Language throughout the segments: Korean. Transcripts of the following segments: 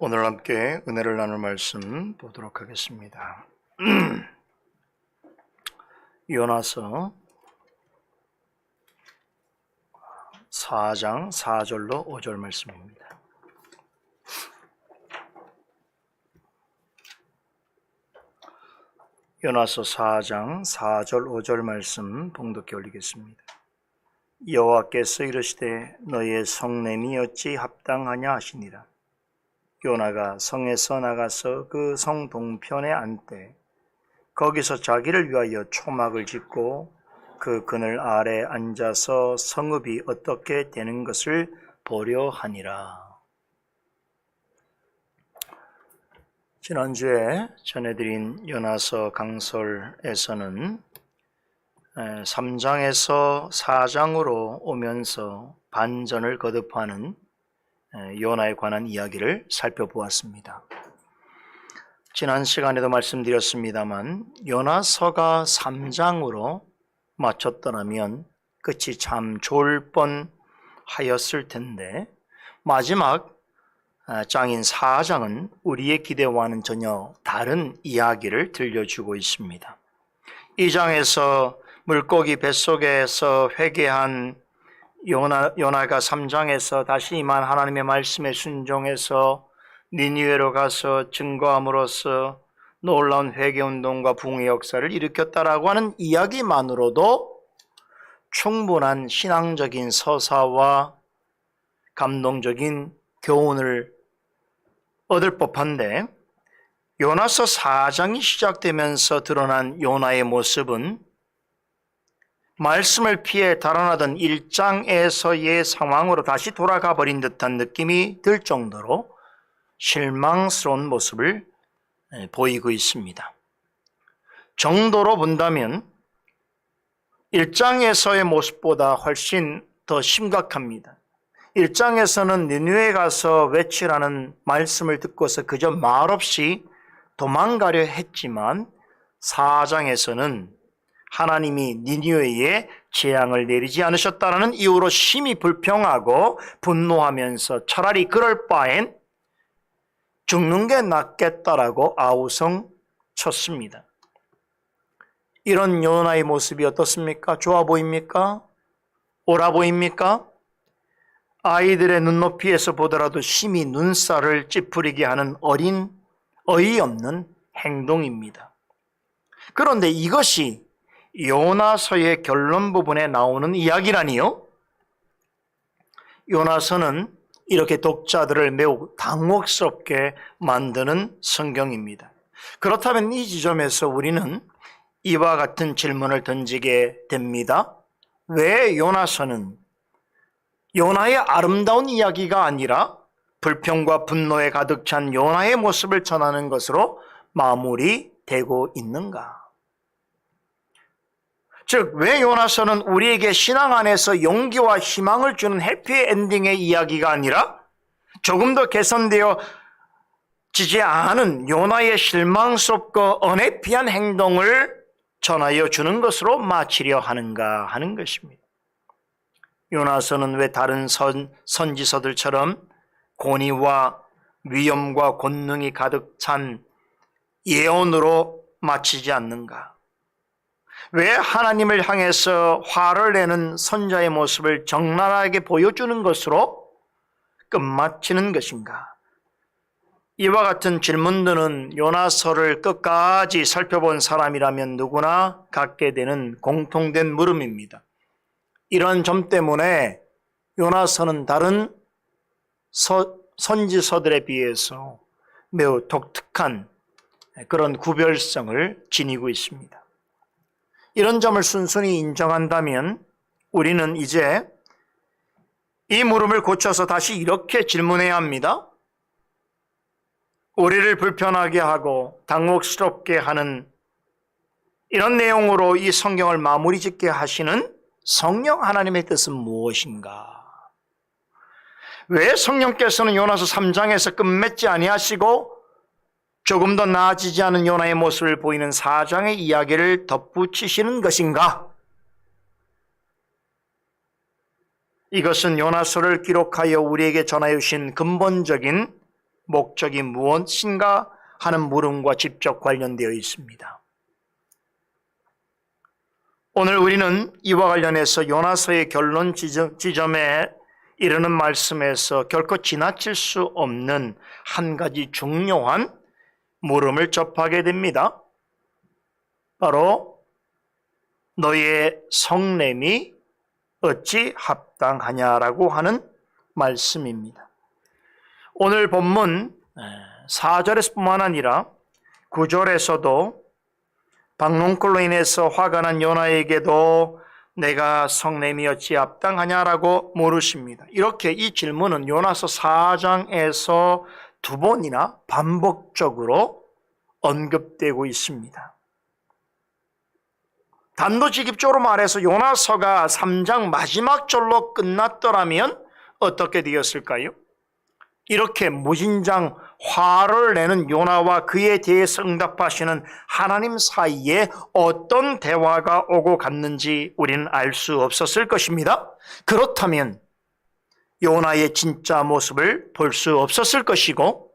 오늘 함께 은혜를 나눌 말씀 보도록 하겠습니다. 요나서 4장 4절로 5절 말씀입니다. 요나서 4장 4절 5절 말씀 봉독해 올리겠습니다. 여호와께서 이르시되 너희의 성냄이 어찌 합당하냐 하시니라. 요나가 성에서 나가서 그 성 동편에 앉되 거기서 자기를 위하여 초막을 짓고 그 그늘 아래 앉아서 성읍이 어떻게 되는 것을 보려 하니라. 지난주에 전해드린 요나서 강설에서는 3장에서 4장으로 오면서 반전을 거듭하는 요나에 관한 이야기를 살펴보았습니다. 지난 시간에도 말씀드렸습니다만 요나서가 3장으로 마쳤더라면 끝이 참 좋을 뻔하였을 텐데 마지막 장인 4장은 우리의 기대와는 전혀 다른 이야기를 들려주고 있습니다. 이 장에서 물고기 뱃속에서 회개한 요나가 3장에서 다시 임한 하나님의 말씀에 순종해서 니느웨로 가서 증거함으로써 놀라운 회개운동과 부흥의 역사를 일으켰다라고 하는 이야기만으로도 충분한 신앙적인 서사와 감동적인 교훈을 얻을 법한데 요나서 4장이 시작되면서 드러난 요나의 모습은 말씀을 피해 달아나던 1장에서의 상황으로 다시 돌아가 버린 듯한 느낌이 들 정도로 실망스러운 모습을 보이고 있습니다. 정도로 본다면 1장에서의 모습보다 훨씬 더 심각합니다. 1장에서는 니느웨에 가서 외치라는 말씀을 듣고서 그저 말없이 도망가려 했지만 4장에서는 하나님이 니느웨에 재앙을 내리지 않으셨다는 이유로 심히 불평하고 분노하면서 차라리 그럴 바엔 죽는 게 낫겠다라고 아우성 쳤습니다. 이런 요나의 모습이 어떻습니까? 좋아 보입니까? 옳아 보입니까? 아이들의 눈높이에서 보더라도 심히 눈살을 찌푸리게 하는 어이없는 행동입니다. 그런데 이것이 요나서의 결론 부분에 나오는 이야기라니요? 요나서는 이렇게 독자들을 매우 당혹스럽게 만드는 성경입니다. 그렇다면 이 지점에서 우리는 이와 같은 질문을 던지게 됩니다. 왜 요나서는 요나의 아름다운 이야기가 아니라 불평과 분노에 가득 찬 요나의 모습을 전하는 것으로 마무리되고 있는가? 즉, 왜 요나서는 우리에게 신앙 안에서 용기와 희망을 주는 해피엔딩의 이야기가 아니라 조금 더 개선되어 지지 않은 요나의 실망스럽고 언해피한 행동을 전하여 주는 것으로 마치려 하는가 하는 것입니다. 요나서는 왜 다른 선지서들처럼 권위와 위엄과 권능이 가득 찬 예언으로 마치지 않는가? 왜 하나님을 향해서 화를 내는 선자의 모습을 적나라하게 보여주는 것으로 끝마치는 것인가? 이와 같은 질문들은 요나서를 끝까지 살펴본 사람이라면 누구나 갖게 되는 공통된 물음입니다. 이런 점 때문에 요나서는 다른 선지서들에 비해서 매우 독특한 그런 구별성을 지니고 있습니다. 이런 점을 순순히 인정한다면 우리는 이제 이 물음을 고쳐서 다시 이렇게 질문해야 합니다. 우리를 불편하게 하고 당혹스럽게 하는 이런 내용으로 이 성경을 마무리 짓게 하시는 성령 하나님의 뜻은 무엇인가? 왜 성령께서는 요나서 3장에서 끝맺지 아니하시고 조금 더 나아지지 않은 요나의 모습을 보이는 4장의 이야기를 덧붙이시는 것인가? 이것은 요나서를 기록하여 우리에게 전하여 주신 근본적인 목적이 무엇인가 하는 물음과 직접 관련되어 있습니다. 오늘 우리는 이와 관련해서 요나서의 결론 지점에 이르는 말씀에서 결코 지나칠 수 없는 한 가지 중요한 물음을 접하게 됩니다. 바로 너의 성냄이 어찌 합당하냐라고 하는 말씀입니다. 오늘 본문 4절에서뿐만 아니라 9절에서도 박농콜로 인해서 화가 난 요나에게도 내가 성냄이 어찌 합당하냐라고 물으십니다. 이렇게 이 질문은 요나서 4장에서 두 번이나 반복적으로 언급되고 있습니다. 단도직입적으로 말해서 요나서가 3장 마지막 절로 끝났더라면 어떻게 되었을까요? 이렇게 무진장 화를 내는 요나와 그에 대해서 응답하시는 하나님 사이에 어떤 대화가 오고 갔는지 우리는 알 수 없었을 것입니다. 그렇다면 요나의 진짜 모습을 볼 수 없었을 것이고,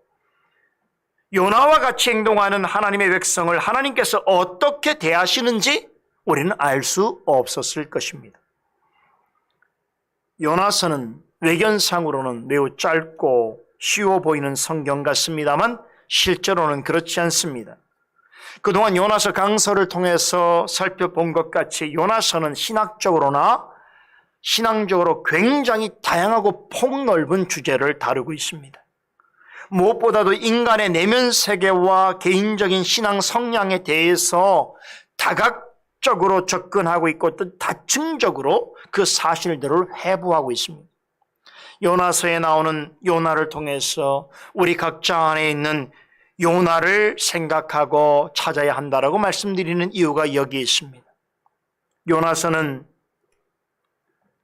요나와 같이 행동하는 하나님의 백성을 하나님께서 어떻게 대하시는지 우리는 알 수 없었을 것입니다. 요나서는 외견상으로는 매우 짧고 쉬워 보이는 성경 같습니다만 실제로는 그렇지 않습니다. 그동안 요나서 강서를 통해서 살펴본 것 같이 요나서는 신학적으로나 신앙적으로 굉장히 다양하고 폭넓은 주제를 다루고 있습니다. 무엇보다도 인간의 내면 세계와 개인적인 신앙 성향에 대해서 다각적으로 접근하고 있고 또 다층적으로 그 사실들을 해부하고 있습니다. 요나서에 나오는 요나를 통해서 우리 각자 안에 있는 요나를 생각하고 찾아야 한다라고 말씀드리는 이유가 여기에 있습니다. 요나서는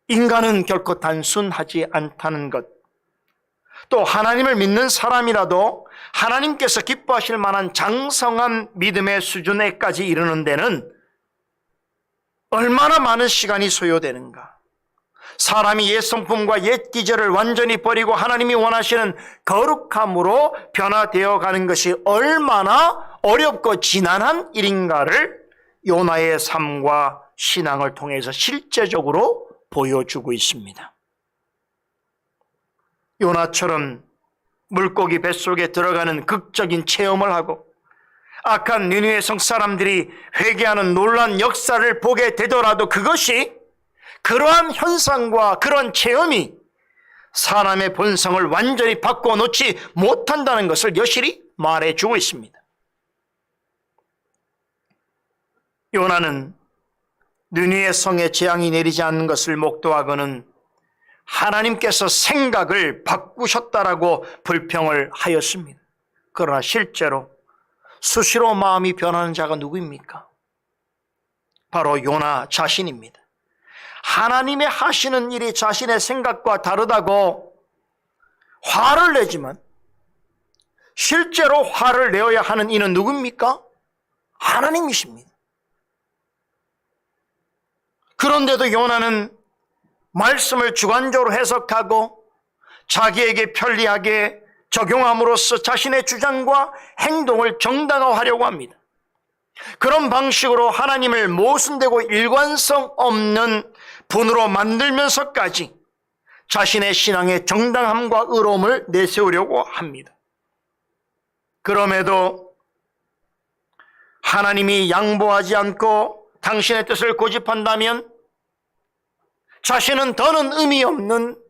인간은 결코 단순하지 않다는 것, 또 하나님을 믿는 사람이라도 하나님께서 기뻐하실 만한 장성한 믿음의 수준에까지 이르는 데는 얼마나 많은 시간이 소요되는가. 사람이 옛 성품과 옛 기절을 완전히 버리고 하나님이 원하시는 거룩함으로 변화되어 가는 것이 얼마나 어렵고 지난한 일인가를 요나의 삶과 신앙을 통해서 실제적으로 보여주고 있습니다. 요나처럼 물고기 뱃속에 들어가는 극적인 체험을 하고 악한 니느웨 성 사람들이 회개하는 놀라운 역사를 보게 되더라도 그것이, 그러한 현상과 그런 체험이 사람의 본성을 완전히 바꿔놓지 못한다는 것을 여실히 말해주고 있습니다. 요나는 니느웨 성에 재앙이 내리지 않는 것을 목도하고는 하나님께서 생각을 바꾸셨다라고 불평을 하였습니다. 그러나 실제로 수시로 마음이 변하는 자가 누구입니까? 바로 요나 자신입니다. 하나님의 하시는 일이 자신의 생각과 다르다고 화를 내지만 실제로 화를 내어야 하는 이는 누굽니까? 하나님이십니다. 그런데도 요나는 말씀을 주관적으로 해석하고 자기에게 편리하게 적용함으로써 자신의 주장과 행동을 정당화하려고 합니다. 그런 방식으로 하나님을 모순되고 일관성 없는 분으로 만들면서까지 자신의 신앙의 정당함과 의로움을 내세우려고 합니다. 그럼에도 하나님이 양보하지 않고 당신의 뜻을 고집한다면 자신은 더는 의미 없는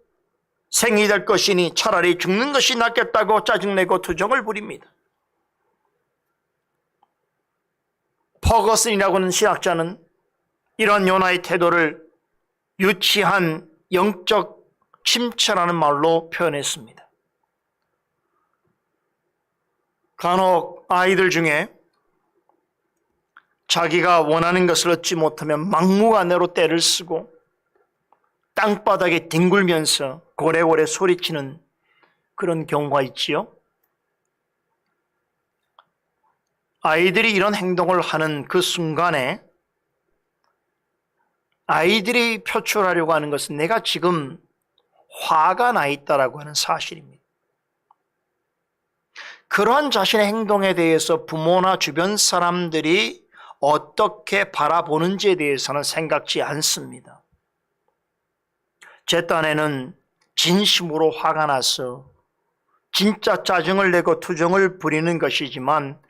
생이 될 것이니 차라리 죽는 것이 낫겠다고 짜증내고 투정을 부립니다. 퍼거슨이라고 하는 신학자는 이런 요나의 태도를 유치한 영적 침체라는 말로 표현했습니다. 간혹 아이들 중에 자기가 원하는 것을 얻지 못하면 막무가내로 떼를 쓰고 땅바닥에 뒹굴면서 고래고래 소리치는 그런 경우가 있지요. 아이들이 이런 행동을 하는 그 순간에 아이들이 표출하려고 하는 것은 내가 지금 화가 나 있다라고 하는 사실입니다. 그러한 자신의 행동에 대해서 부모나 주변 사람들이 어떻게 바라보는지에 대해서는 생각지 않습니다. 제 딴에는 진심으로 화가 나서 진짜 짜증을 내고 투정을 부리는 것이지만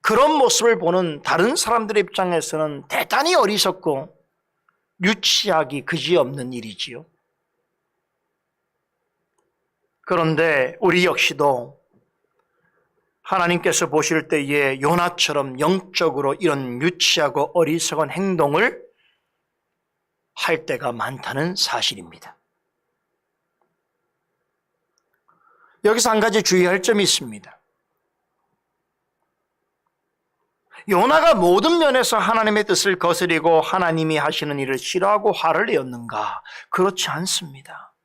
그런 모습을 보는 다른 사람들의 입장에서는 대단히 어리석고 유치하기 그지없는 일이지요. 그런데 우리 역시도 하나님께서 보실 때에 요나처럼 영적으로 이런 유치하고 어리석은 행동을 할 때가 많다는 사실입니다. 여기서 한 가지 주의할 점이 있습니다. 요나가 모든 면에서 하나님의 뜻을 거스리고 하나님이 하시는 일을 싫어하고 화를 내었는가? 그렇지 않습니다.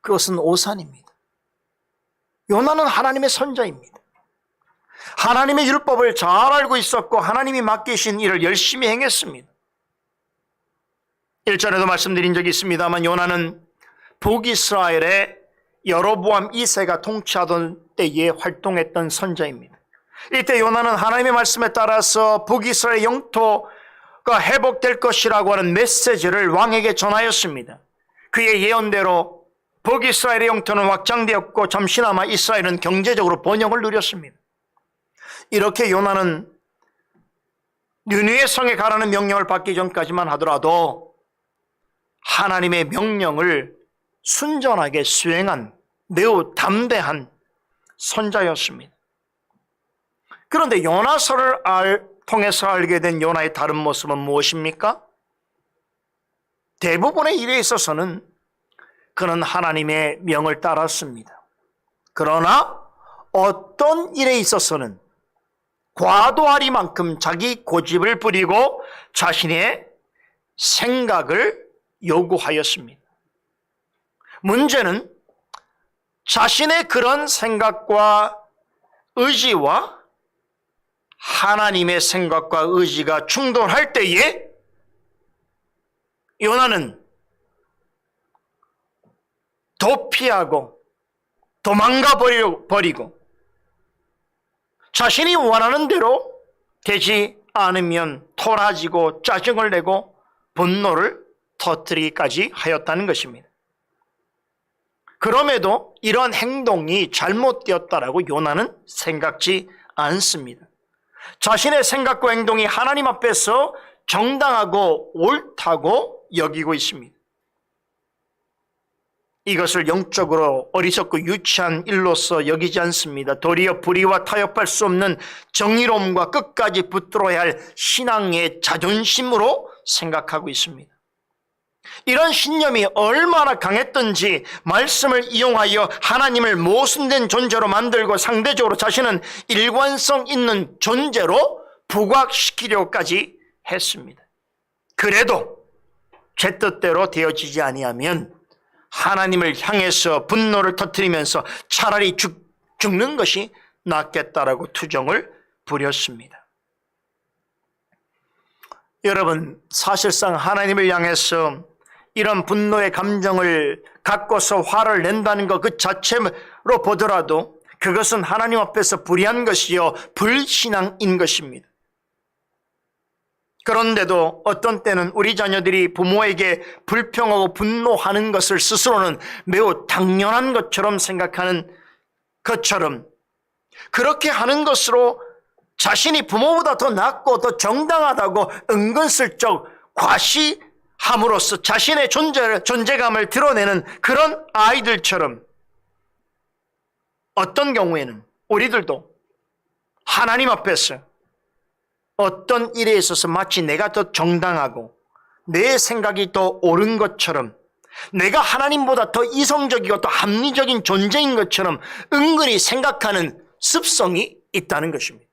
그것은 오산입니다. 요나는 하나님의 선자입니다. 하나님의 율법을 잘 알고 있었고 하나님이 맡기신 일을 열심히 행했습니다. 1절에도 말씀드린 적이 있습니다만 요나는 북이스라엘의 여로보암 2세가 통치하던 때에 활동했던 선자입니다. 이때 요나는 하나님의 말씀에 따라서 북이스라엘 영토가 회복될 것이라고 하는 메시지를 왕에게 전하였습니다. 그의 예언대로 북이스라엘의 영토는 확장되었고 잠시나마 이스라엘은 경제적으로 번영을 누렸습니다. 이렇게 요나는 느느웨 성에 가라는 명령을 받기 전까지만 하더라도 하나님의 명령을 순전하게 수행한 매우 담대한 선자였습니다. 그런데 요나서를 통해서 알게 된 요나의 다른 모습은 무엇입니까? 대부분의 일에 있어서는 그는 하나님의 명을 따랐습니다. 그러나 어떤 일에 있어서는 과도하리만큼 자기 고집을 부리고 자신의 생각을 요구하였습니다. 문제는 자신의 그런 생각과 의지와 하나님의 생각과 의지가 충돌할 때에 요나는 도피하고 도망가 버리고 자신이 원하는 대로 되지 않으면 토라지고 짜증을 내고 분노를 터뜨리기까지 하였다는 것입니다. 그럼에도 이러한 행동이 잘못되었다라고 요나는 생각지 않습니다. 자신의 생각과 행동이 하나님 앞에서 정당하고 옳다고 여기고 있습니다. 이것을 영적으로 어리석고 유치한 일로서 여기지 않습니다. 도리어 불의와 타협할 수 없는 정의로움과 끝까지 붙들어야 할 신앙의 자존심으로 생각하고 있습니다. 이런 신념이 얼마나 강했던지 말씀을 이용하여 하나님을 모순된 존재로 만들고 상대적으로 자신은 일관성 있는 존재로 부각시키려고까지 했습니다. 그래도 제 뜻대로 되어지지 아니하면 하나님을 향해서 분노를 터뜨리면서 차라리 죽는 것이 낫겠다라고 투정을 부렸습니다. 여러분, 사실상 하나님을 향해서 이런 분노의 감정을 갖고서 화를 낸다는 것 그 자체로 보더라도 그것은 하나님 앞에서 불의한 것이요 불신앙인 것입니다. 그런데도 어떤 때는 우리 자녀들이 부모에게 불평하고 분노하는 것을 스스로는 매우 당연한 것처럼 생각하는 것처럼 그렇게 하는 것으로 자신이 부모보다 더 낫고 더 정당하다고 은근슬쩍 과시함으로써 자신의 존재감을 드러내는 그런 아이들처럼 어떤 경우에는 우리들도 하나님 앞에서 어떤 일에 있어서 마치 내가 더 정당하고 내 생각이 더 옳은 것처럼 내가 하나님보다 더 이성적이고 더 합리적인 존재인 것처럼 은근히 생각하는 습성이 있다는 것입니다.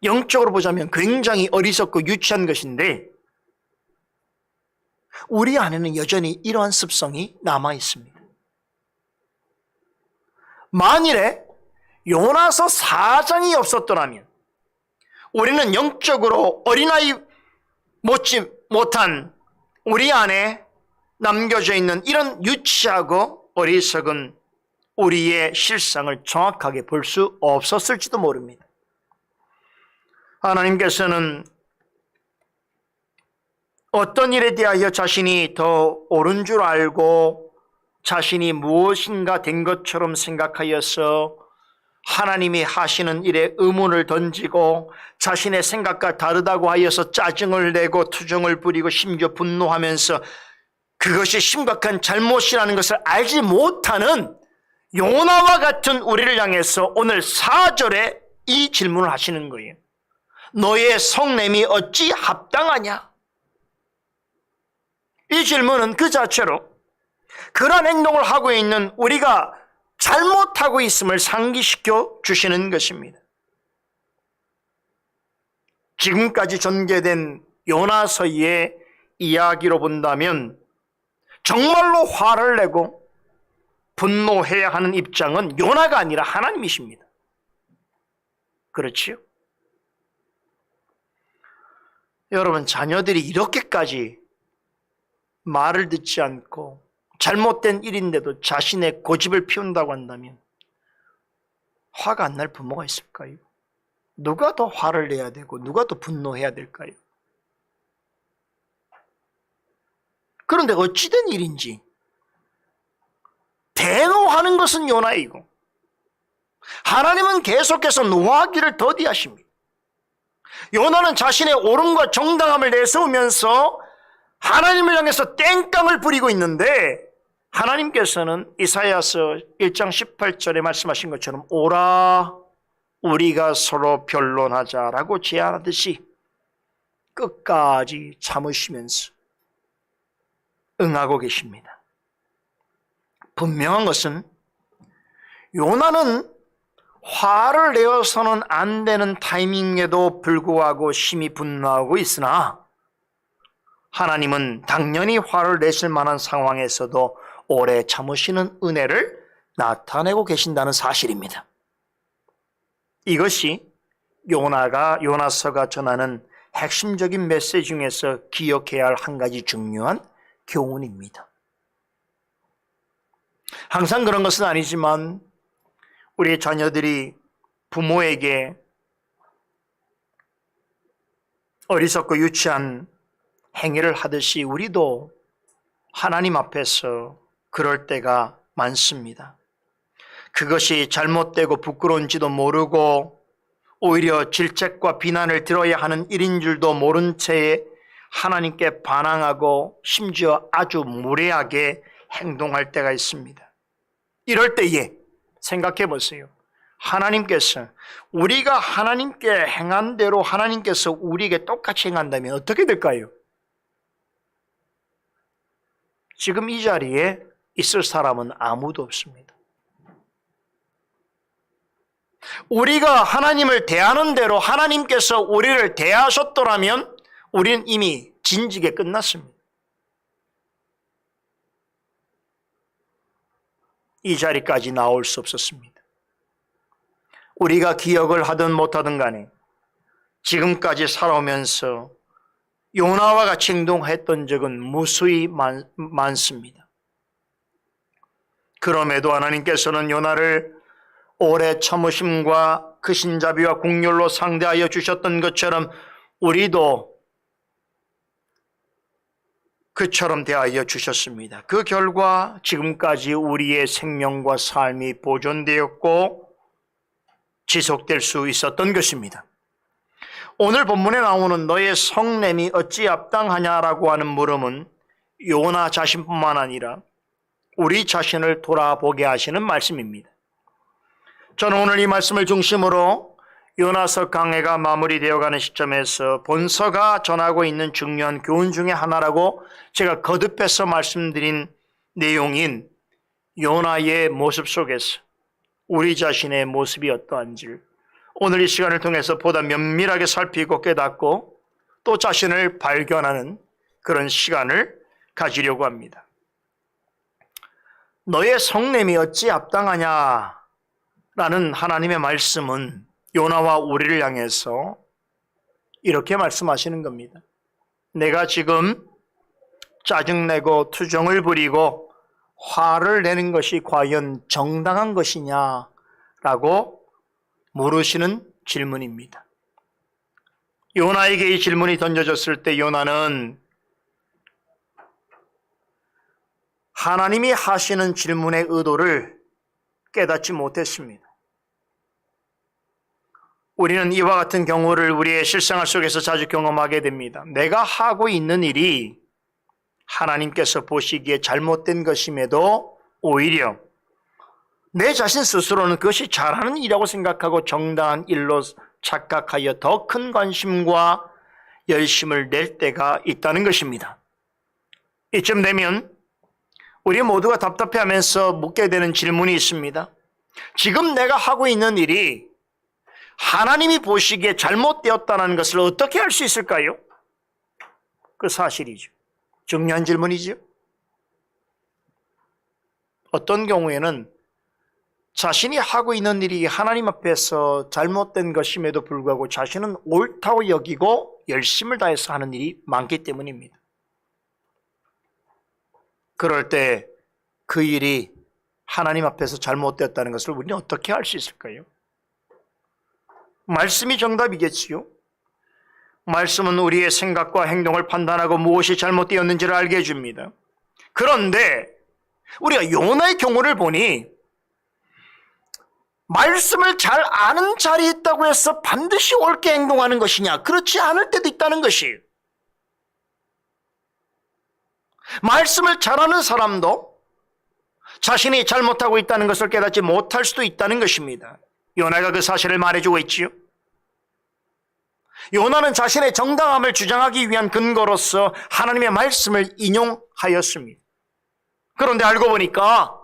영적으로 보자면 굉장히 어리석고 유치한 것인데 우리 안에는 여전히 이러한 습성이 남아 있습니다. 만일에 요나서 4장이 없었더라면 우리는 영적으로 어린아이 못지 못한 우리 안에 남겨져 있는 이런 유치하고 어리석은 우리의 실상을 정확하게 볼 수 없었을지도 모릅니다. 하나님께서는 어떤 일에 대하여 자신이 더 옳은 줄 알고 자신이 무엇인가 된 것처럼 생각하여서 하나님이 하시는 일에 의문을 던지고 자신의 생각과 다르다고 하여서 짜증을 내고 투정을 부리고 심지어 분노하면서 그것이 심각한 잘못이라는 것을 알지 못하는 요나와 같은 우리를 향해서 오늘 4절에 이 질문을 하시는 거예요. 너의 성냄이 어찌 합당하냐? 이 질문은 그 자체로 그런 행동을 하고 있는 우리가 잘못하고 있음을 상기시켜 주시는 것입니다. 지금까지 전개된 요나서의 이야기로 본다면 정말로 화를 내고 분노해야 하는 입장은 요나가 아니라 하나님이십니다. 그렇지요? 여러분, 자녀들이 이렇게까지 말을 듣지 않고 잘못된 일인데도 자신의 고집을 피운다고 한다면 화가 안 날 부모가 있을까요? 누가 더 화를 내야 되고 누가 더 분노해야 될까요? 그런데 어찌된 일인지 대노하는 것은 요나이고 하나님은 계속해서 노하기를 더디하십니다. 요나는 자신의 옳음과 정당함을 내세우면서 하나님을 향해서 땡깡을 부리고 있는데 하나님께서는 이사야서 1장 18절에 말씀하신 것처럼 오라 우리가 서로 변론하자라고 제안하듯이 끝까지 참으시면서 응하고 계십니다. 분명한 것은 요나는 화를 내어서는 안 되는 타이밍에도 불구하고 심히 분노하고 있으나 하나님은 당연히 화를 내실 만한 상황에서도 오래 참으시는 은혜를 나타내고 계신다는 사실입니다. 이것이 요나서가 전하는 핵심적인 메시지 중에서 기억해야 할 한 가지 중요한 교훈입니다. 항상 그런 것은 아니지만 우리의 자녀들이 부모에게 어리석고 유치한 행위를 하듯이 우리도 하나님 앞에서 그럴 때가 많습니다. 그것이 잘못되고 부끄러운지도 모르고 오히려 질책과 비난을 들어야 하는 일인 줄도 모른 채 하나님께 반항하고 심지어 아주 무례하게 행동할 때가 있습니다. 이럴 때에 생각해 보세요. 하나님께서 우리가 하나님께 행한 대로 하나님께서 우리에게 똑같이 행한다면 어떻게 될까요? 지금 이 자리에 있을 사람은 아무도 없습니다. 우리가 하나님을 대하는 대로 하나님께서 우리를 대하셨더라면 우리는 이미 진즉에 끝났습니다. 이 자리까지 나올 수 없었습니다. 우리가 기억을 하든 못하든 간에 지금까지 살아오면서 요나와 같이 행동했던 적은 무수히 많습니다. 그럼에도 하나님께서는 요나를 오래 참으심과 크신 자비와 긍휼로 상대하여 주셨던 것처럼 우리도 그처럼 대하여 주셨습니다. 그 결과 지금까지 우리의 생명과 삶이 보존되었고 지속될 수 있었던 것입니다. 오늘 본문에 나오는 너의 성냄이 어찌 합당하냐라고 하는 물음은 요나 자신뿐만 아니라 우리 자신을 돌아보게 하시는 말씀입니다. 저는 오늘 이 말씀을 중심으로 요나서 강해가 마무리되어가는 시점에서 본서가 전하고 있는 중요한 교훈 중에 하나라고 제가 거듭해서 말씀드린 내용인 요나의 모습 속에서 우리 자신의 모습이 어떠한지를 오늘 이 시간을 통해서 보다 면밀하게 살피고 깨닫고 또 자신을 발견하는 그런 시간을 가지려고 합니다. 너의 성냄이 어찌 합당하냐 라는 하나님의 말씀은 요나와 우리를 향해서 이렇게 말씀하시는 겁니다. 내가 지금 짜증내고 투정을 부리고 화를 내는 것이 과연 정당한 것이냐라고 물으시는 질문입니다. 요나에게 이 질문이 던져졌을 때 요나는 하나님이 하시는 질문의 의도를 깨닫지 못했습니다. 우리는 이와 같은 경우를 우리의 실생활 속에서 자주 경험하게 됩니다. 내가 하고 있는 일이 하나님께서 보시기에 잘못된 것임에도 오히려 내 자신 스스로는 그것이 잘하는 일이라고 생각하고 정당한 일로 착각하여 더 큰 관심과 열심을 낼 때가 있다는 것입니다. 이쯤 되면 우리 모두가 답답해하면서 묻게 되는 질문이 있습니다. 지금 내가 하고 있는 일이 하나님이 보시기에 잘못되었다는 것을 어떻게 알 수 있을까요? 그 사실이죠. 중요한 질문이죠. 어떤 경우에는 자신이 하고 있는 일이 하나님 앞에서 잘못된 것임에도 불구하고 자신은 옳다고 여기고 열심을 다해서 하는 일이 많기 때문입니다. 그럴 때 그 일이 하나님 앞에서 잘못되었다는 것을 우리는 어떻게 알 수 있을까요? 말씀이 정답이겠지요. 말씀은 우리의 생각과 행동을 판단하고 무엇이 잘못되었는지를 알게 해줍니다. 그런데 우리가 요나의 경우를 보니 말씀을 잘 아는 자리에 있다고 해서 반드시 옳게 행동하는 것이냐? 그렇지 않을 때도 있다는 것이에요. 말씀을 잘 아는 사람도 자신이 잘못하고 있다는 것을 깨닫지 못할 수도 있다는 것입니다. 요나가 그 사실을 말해주고 있지요. 요나는 자신의 정당함을 주장하기 위한 근거로서 하나님의 말씀을 인용하였습니다. 그런데 알고 보니까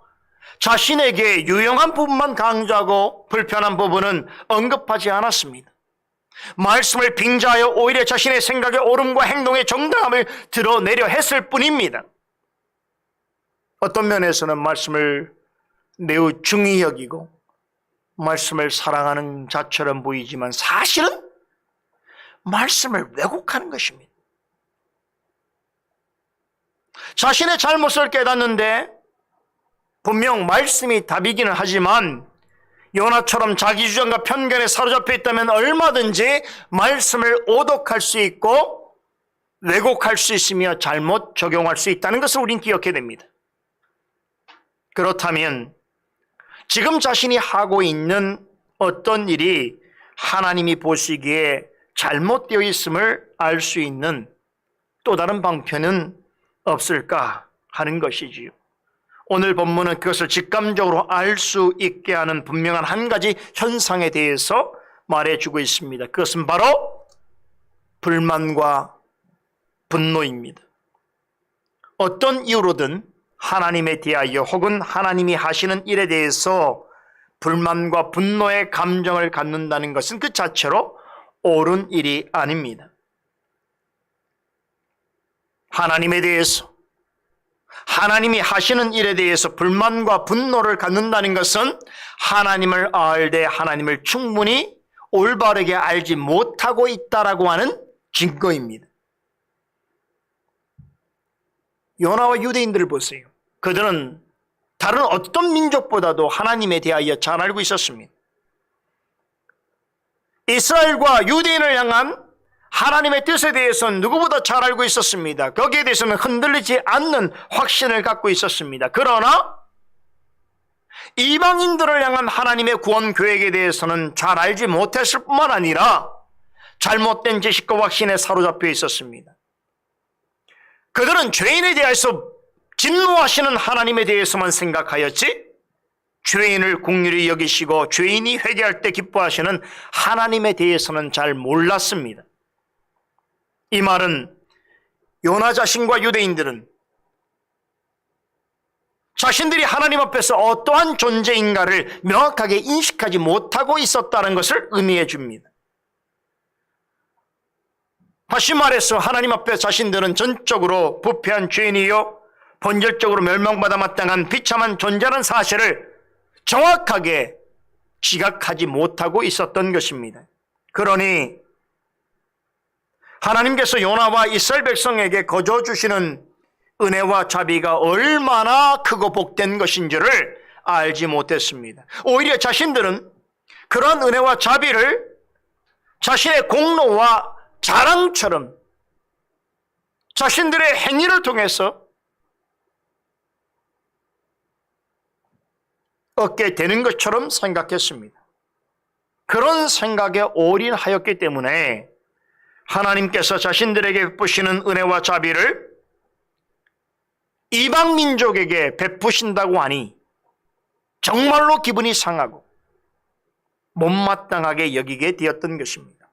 자신에게 유용한 부분만 강조하고 불편한 부분은 언급하지 않았습니다. 말씀을 빙자하여 오히려 자신의 생각의 옳음과 행동의 정당함을 드러내려 했을 뿐입니다. 어떤 면에서는 말씀을 매우 중히 여기고 말씀을 사랑하는 자처럼 보이지만 사실은 말씀을 왜곡하는 것입니다. 자신의 잘못을 깨닫는데 분명 말씀이 답이기는 하지만 요나처럼 자기 주장과 편견에 사로잡혀 있다면 얼마든지 말씀을 오독할 수 있고 왜곡할 수 있으며 잘못 적용할 수 있다는 것을 우린 기억해야 됩니다. 그렇다면 지금 자신이 하고 있는 어떤 일이 하나님이 보시기에 잘못되어 있음을 알 수 있는 또 다른 방편은 없을까 하는 것이지요. 오늘 본문은 그것을 직감적으로 알 수 있게 하는 분명한 한 가지 현상에 대해서 말해주고 있습니다. 그것은 바로 불만과 분노입니다. 어떤 이유로든 하나님에 대하여 혹은 하나님이 하시는 일에 대해서 불만과 분노의 감정을 갖는다는 것은 그 자체로 옳은 일이 아닙니다. 하나님에 대해서, 하나님이 하시는 일에 대해서 불만과 분노를 갖는다는 것은 하나님을 알되 하나님을 충분히 올바르게 알지 못하고 있다라고 하는 증거입니다. 요나와 유대인들을 보세요. 그들은 다른 어떤 민족보다도 하나님에 대하여 잘 알고 있었습니다. 이스라엘과 유대인을 향한 하나님의 뜻에 대해서는 누구보다 잘 알고 있었습니다. 거기에 대해서는 흔들리지 않는 확신을 갖고 있었습니다. 그러나 이방인들을 향한 하나님의 구원 계획에 대해서는 잘 알지 못했을 뿐만 아니라 잘못된 지식과 확신에 사로잡혀 있었습니다. 그들은 죄인에 대해서 진노하시는 하나님에 대해서만 생각하였지 죄인을 긍휼히 여기시고 죄인이 회개할 때 기뻐하시는 하나님에 대해서는 잘 몰랐습니다. 이 말은 요나 자신과 유대인들은 자신들이 하나님 앞에서 어떠한 존재인가를 명확하게 인식하지 못하고 있었다는 것을 의미해 줍니다. 다시 말해서 하나님 앞에 자신들은 전적으로 부패한 죄인이요 본질적으로 멸망받아 마땅한 비참한 존재라는 사실을 정확하게 지각하지 못하고 있었던 것입니다. 그러니 하나님께서 요나와 이스라엘 백성에게 거저 주시는 은혜와 자비가 얼마나 크고 복된 것인지를 알지 못했습니다. 오히려 자신들은 그런 은혜와 자비를 자신의 공로와 자랑처럼 자신들의 행위를 통해서 얻게 되는 것처럼 생각했습니다. 그런 생각에 올인하였기 때문에 하나님께서 자신들에게 베푸시는 은혜와 자비를 이방 민족에게 베푸신다고 하니 정말로 기분이 상하고 못마땅하게 여기게 되었던 것입니다.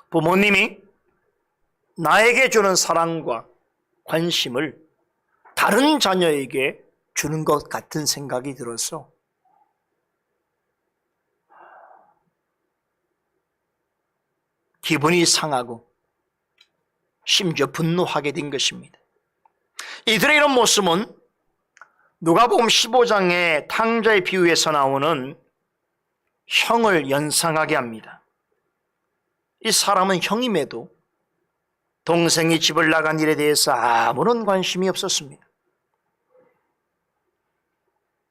부모님이 나에게 주는 사랑과 관심을 다른 자녀에게 주는 것 같은 생각이 들어서 기분이 상하고 심지어 분노하게 된 것입니다. 이들의 이런 모습은 누가복음 15장의 탕자의 비유에서 나오는 형을 연상하게 합니다. 이 사람은 형임에도 동생이 집을 나간 일에 대해서 아무런 관심이 없었습니다.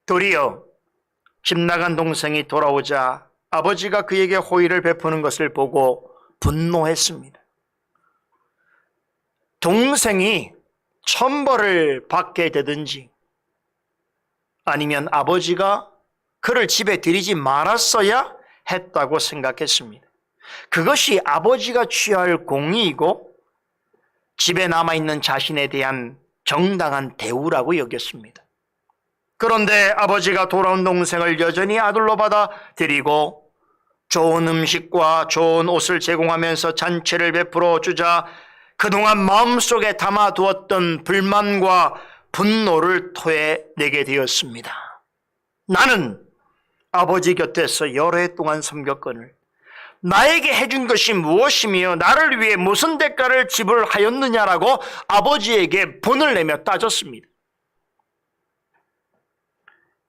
도리어 집 나간 동생이 돌아오자 아버지가 그에게 호의를 베푸는 것을 보고 분노했습니다. 동생이 천벌을 받게 되든지 아니면 아버지가 그를 집에 들이지 말았어야 했다고 생각했습니다. 그것이 아버지가 취할 공의이고 집에 남아있는 자신에 대한 정당한 대우라고 여겼습니다. 그런데 아버지가 돌아온 동생을 여전히 아들로 받아들이고 좋은 음식과 좋은 옷을 제공하면서 잔치를 베풀어 주자 그동안 마음속에 담아두었던 불만과 분노를 토해내게 되었습니다. 나는 아버지 곁에서 여러 해 동안 섬겼거늘 나에게 해준 것이 무엇이며 나를 위해 무슨 대가를 지불하였느냐라고 아버지에게 분을 내며 따졌습니다.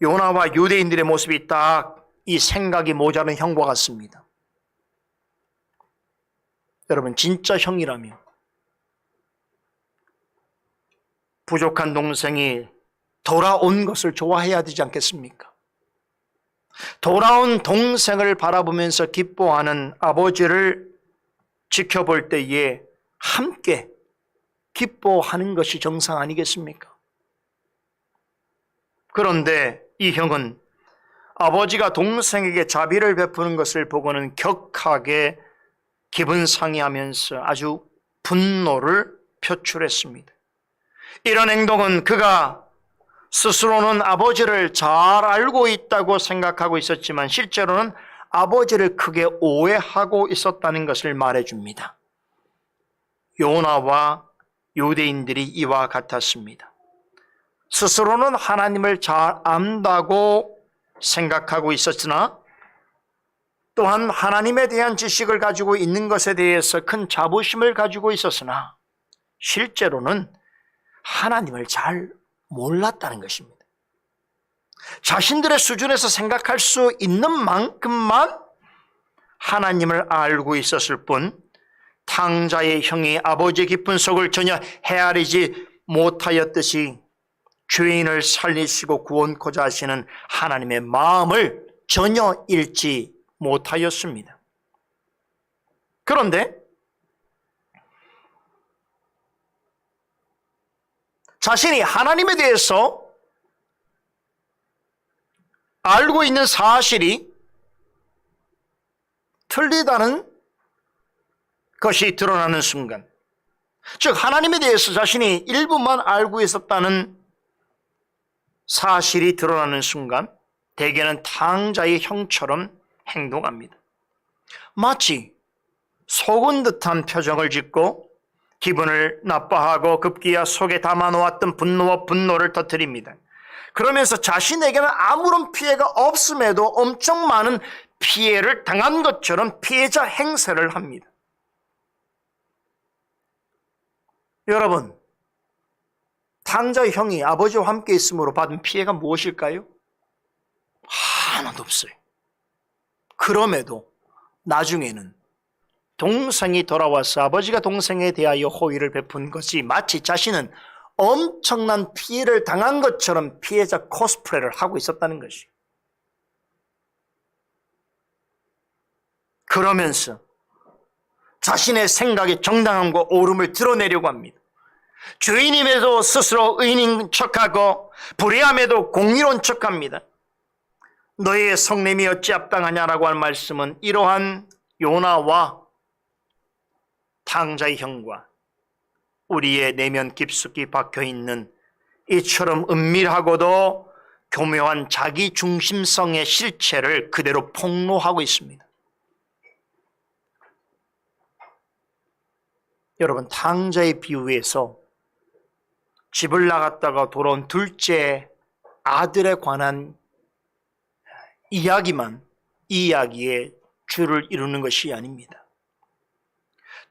요나와 유대인들의 모습이 딱 이 생각이 모자른 형과 같습니다. 여러분, 진짜 형이라면 부족한 동생이 돌아온 것을 좋아해야 되지 않겠습니까? 돌아온 동생을 바라보면서 기뻐하는 아버지를 지켜볼 때에 함께 기뻐하는 것이 정상 아니겠습니까? 그런데 이 형은 아버지가 동생에게 자비를 베푸는 것을 보고는 격하게 기분 상해하면서 아주 분노를 표출했습니다. 이런 행동은 그가 스스로는 아버지를 잘 알고 있다고 생각하고 있었지만 실제로는 아버지를 크게 오해하고 있었다는 것을 말해줍니다. 요나와 유대인들이 이와 같았습니다. 스스로는 하나님을 잘 안다고 생각하고 있었으나 또한 하나님에 대한 지식을 가지고 있는 것에 대해서 큰 자부심을 가지고 있었으나 실제로는 하나님을 잘 몰랐다는 것입니다. 자신들의 수준에서 생각할 수 있는 만큼만 하나님을 알고 있었을 뿐 탕자의 형이 아버지의 깊은 속을 전혀 헤아리지 못하였듯이 죄인을 살리시고 구원코자 하시는 하나님의 마음을 전혀 읽지 못하였습니다. 그런데 자신이 하나님에 대해서 알고 있는 사실이 틀리다는 것이 드러나는 순간, 즉 하나님에 대해서 자신이 일부만 알고 있었다는 사실이 드러나는 순간 대개는 탕자의 형처럼 행동합니다. 마치 속은 듯한 표정을 짓고 기분을 나빠하고 급기야 속에 담아놓았던 분노와 분노를 터뜨립니다. 그러면서 자신에게는 아무런 피해가 없음에도 엄청 많은 피해를 당한 것처럼 피해자 행세를 합니다. 여러분, 탕자의 형이 아버지와 함께 있음으로 받은 피해가 무엇일까요? 하나도 없어요. 그럼에도 나중에는 동생이 돌아와서 아버지가 동생에 대하여 호의를 베푼 것이 마치 자신은 엄청난 피해를 당한 것처럼 피해자 코스프레를 하고 있었다는 것이. 그러면서 자신의 생각의 정당함과 옳음을 드러내려고 합니다. 죄인임에도 스스로 의인인 척하고 불의함에도 공의로운 척합니다. 너의 성냄이 어찌 합당하냐라고 한 말씀은 이러한 요나와 탕자의 형과 우리의 내면 깊숙이 박혀있는 이처럼 은밀하고도 교묘한 자기 중심성의 실체를 그대로 폭로하고 있습니다. 여러분, 탕자의 비유에서 집을 나갔다가 돌아온 둘째 아들에 관한 이야기만 이 이야기의 주를 이루는 것이 아닙니다.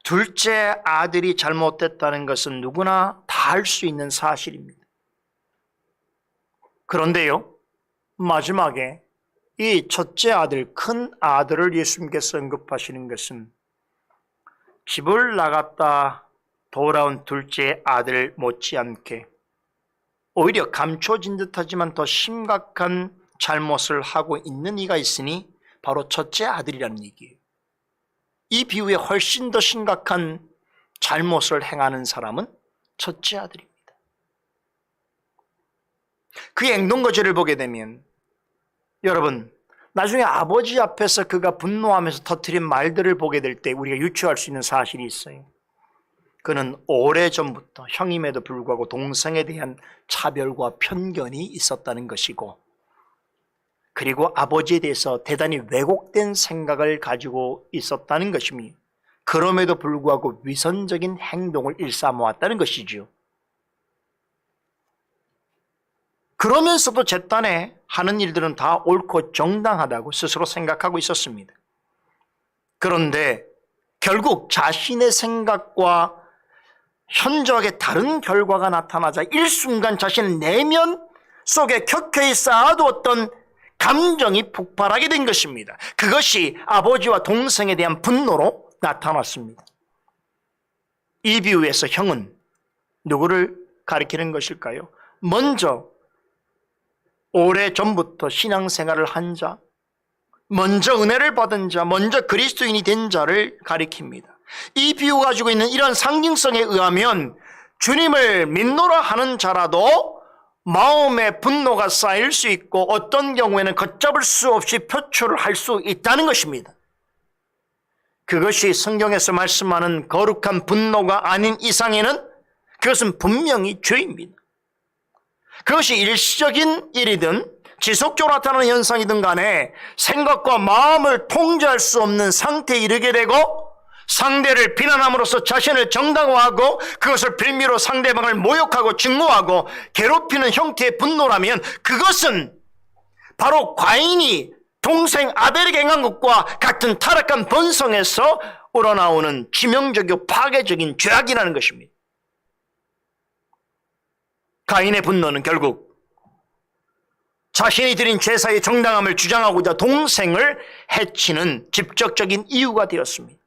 둘째 아들이 잘못됐다는 것은 누구나 다 알 수 있는 사실입니다. 그런데요, 마지막에 이 첫째 아들, 큰 아들을 예수님께서 언급하시는 것은 집을 나갔다 돌아온 둘째 아들 못지않게 오히려 감춰진 듯하지만 더 심각한 잘못을 하고 있는 이가 있으니 바로 첫째 아들이라는 얘기예요. 이 비유에 훨씬 더 심각한 잘못을 행하는 사람은 첫째 아들입니다. 그의 행동거지를 보게 되면 여러분, 나중에 아버지 앞에서 그가 분노하면서 터뜨린 말들을 보게 될 때 우리가 유추할 수 있는 사실이 있어요. 그는 오래전부터 형임에도 불구하고 동생에 대한 차별과 편견이 있었다는 것이고, 그리고 아버지에 대해서 대단히 왜곡된 생각을 가지고 있었다는 것이며, 그럼에도 불구하고 위선적인 행동을 일삼아왔다는 것이지요. 그러면서도 제 딴에 하는 일들은 다 옳고 정당하다고 스스로 생각하고 있었습니다. 그런데 결국 자신의 생각과 현저하게 다른 결과가 나타나자 일순간 자신의 내면 속에 켜켜이 쌓아두었던 감정이 폭발하게 된 것입니다. 그것이 아버지와 동생에 대한 분노로 나타났습니다. 이 비유에서 형은 누구를 가리키는 것일까요? 먼저 오래전부터 신앙생활을 한 자, 먼저 은혜를 받은 자, 먼저 그리스도인이 된 자를 가리킵니다. 이 비유가 가지고 있는 이런 상징성에 의하면 주님을 믿노라 하는 자라도 마음에 분노가 쌓일 수 있고 어떤 경우에는 걷잡을 수 없이 표출을 할 수 있다는 것입니다. 그것이 성경에서 말씀하는 거룩한 분노가 아닌 이상에는 그것은 분명히 죄입니다. 그것이 일시적인 일이든 지속적으로 나타나는 현상이든 간에 생각과 마음을 통제할 수 없는 상태에 이르게 되고 상대를 비난함으로써 자신을 정당화하고 그것을 빌미로 상대방을 모욕하고 증오하고 괴롭히는 형태의 분노라면 그것은 바로 과인이 동생 아벨에게 행한 것과 같은 타락한 본성에서 우러나오는 치명적이고 파괴적인 죄악이라는 것입니다. 가인의 분노는 결국 자신이 드린 제사의 정당함을 주장하고자 동생을 해치는 직접적인 이유가 되었습니다.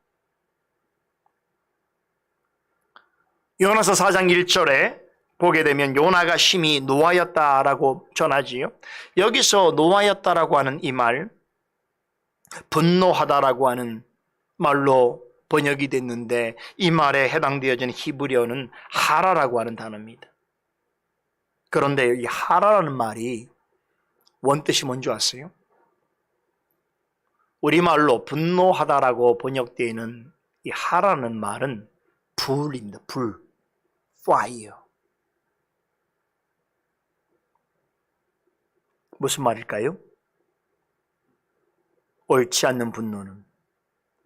요나서 4장 1절에 보게 되면 요나가 심히 노하였다라고 전하지요. 여기서 노하였다라고 하는 이 말, 분노하다라고 하는 말로 번역이 됐는데 이 말에 해당되어지는 히브리어는 하라라고 하는 단어입니다. 그런데 이 하라라는 말이 원뜻이 뭔지 아세요? 우리말로 분노하다라고 번역되어 있는 이 하라는 말은 불입니다. 불, fire. 무슨 말일까요? 옳지 않는 분노는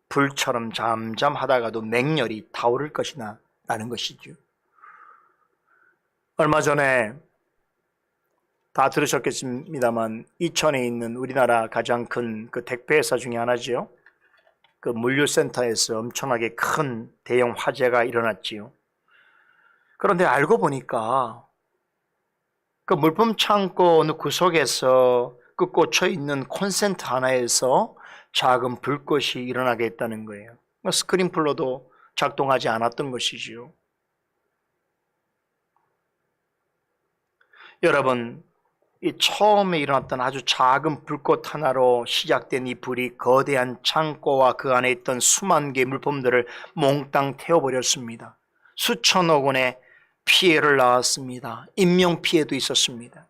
불처럼 잠잠하다가도 맹렬히 타오를 것이나 라는 것이죠. 얼마 전에 다 들으셨겠습니다만 이천에 있는 우리나라 가장 큰 그 택배회사 중에 하나지요. 그 물류센터에서 엄청나게 큰 대형 화재가 일어났지요. 그런데 알고 보니까 그 물품 창고 어느 구석에서 그 꽂혀 있는 콘센트 하나에서 작은 불꽃이 일어나게 했다는 거예요. 스크린플러도 작동하지 않았던 것이지요. 여러분, 이 처음에 일어났던 아주 작은 불꽃 하나로 시작된 이 불이 거대한 창고와 그 안에 있던 수만 개의 물품들을 몽땅 태워버렸습니다. 수천억 원의 피해를 낳았습니다. 인명피해도 있었습니다.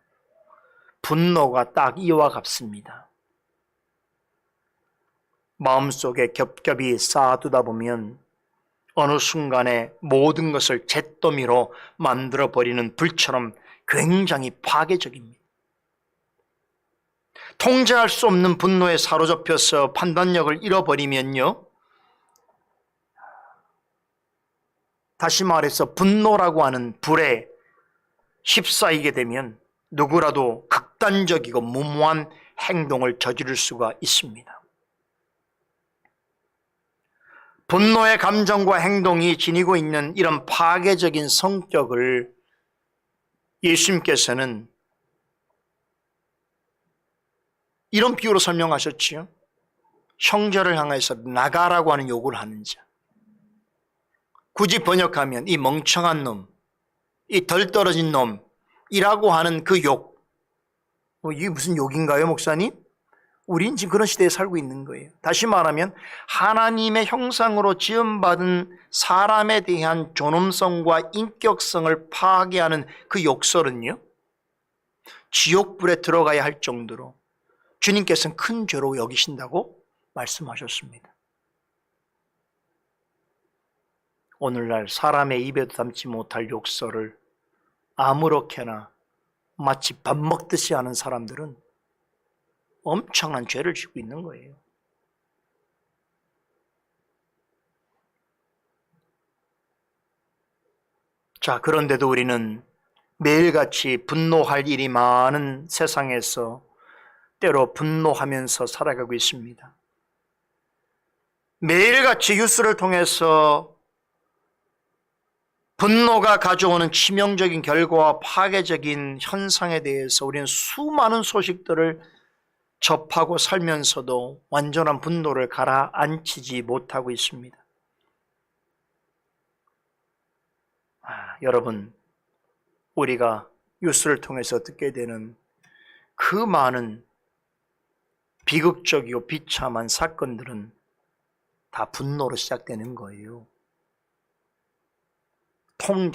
분노가 딱 이와 같습니다. 마음속에 겹겹이 쌓아두다 보면 어느 순간에 모든 것을 잿더미로 만들어버리는 불처럼 굉장히 파괴적입니다. 통제할 수 없는 분노에 사로잡혀서 판단력을 잃어버리면요, 다시 말해서 분노라고 하는 불에 휩싸이게 되면 누구라도 극단적이고 무모한 행동을 저지를 수가 있습니다. 분노의 감정과 행동이 지니고 있는 이런 파괴적인 성격을 예수님께서는 이런 비유로 설명하셨지요. 형제를 향해서 나가라고 하는 요구를 하는 자. 굳이 번역하면 이 멍청한 놈, 이 덜 떨어진 놈이라고 하는 그 욕. 이게 무슨 욕인가요, 목사님? 우린 지금 그런 시대에 살고 있는 거예요. 다시 말하면 하나님의 형상으로 지음받은 사람에 대한 존엄성과 인격성을 파괴하는 그 욕설은요, 지옥불에 들어가야 할 정도로 주님께서는 큰 죄로 여기신다고 말씀하셨습니다. 오늘날 사람의 입에도 담지 못할 욕설을 아무렇게나 마치 밥 먹듯이 하는 사람들은 엄청난 죄를 지고 있는 거예요. 자, 그런데도 우리는 매일같이 분노할 일이 많은 세상에서 때로 분노하면서 살아가고 있습니다. 매일같이 뉴스를 통해서 분노가 가져오는 치명적인 결과와 파괴적인 현상에 대해서 우리는 수많은 소식들을 접하고 살면서도 완전한 분노를 가라앉히지 못하고 있습니다. 여러분, 우리가 뉴스를 통해서 듣게 되는 그 많은 비극적이고 비참한 사건들은 다 분노로 시작되는 거예요.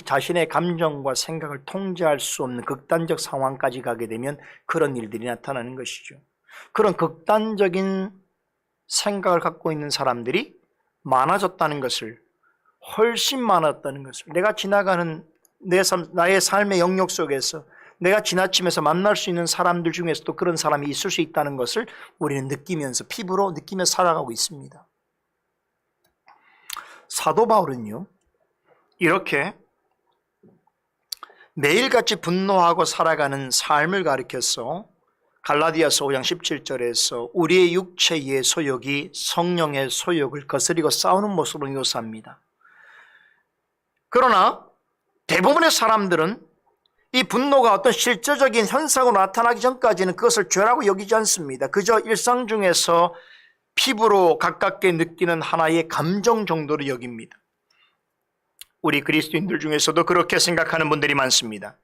자신의 감정과 생각을 통제할 수 없는 극단적 상황까지 가게 되면 그런 일들이 나타나는 것이죠. 그런 극단적인 생각을 갖고 있는 사람들이 많아졌다는 것을, 훨씬 많았다는 것을, 내가 지나가는 나의 삶의 영역 속에서 내가 지나치면서 만날 수 있는 사람들 중에서도 그런 사람이 있을 수 있다는 것을 우리는 느끼면서, 피부로 느끼며 살아가고 있습니다. 사도 바울은요, 이렇게 매일같이 분노하고 살아가는 삶을 가리켜서 갈라디아서 5장 17절에서 우리의 육체의 소욕이 성령의 소욕을 거스리고 싸우는 모습으로 묘사합니다. 그러나 대부분의 사람들은 이 분노가 어떤 실제적인 현상으로 나타나기 전까지는 그것을 죄라고 여기지 않습니다. 그저 일상 중에서 피부로 가깝게 느끼는 하나의 감정 정도로 여깁니다. 우리 그리스도인들 중에서도 그렇게 생각하는 분들이 많습니다.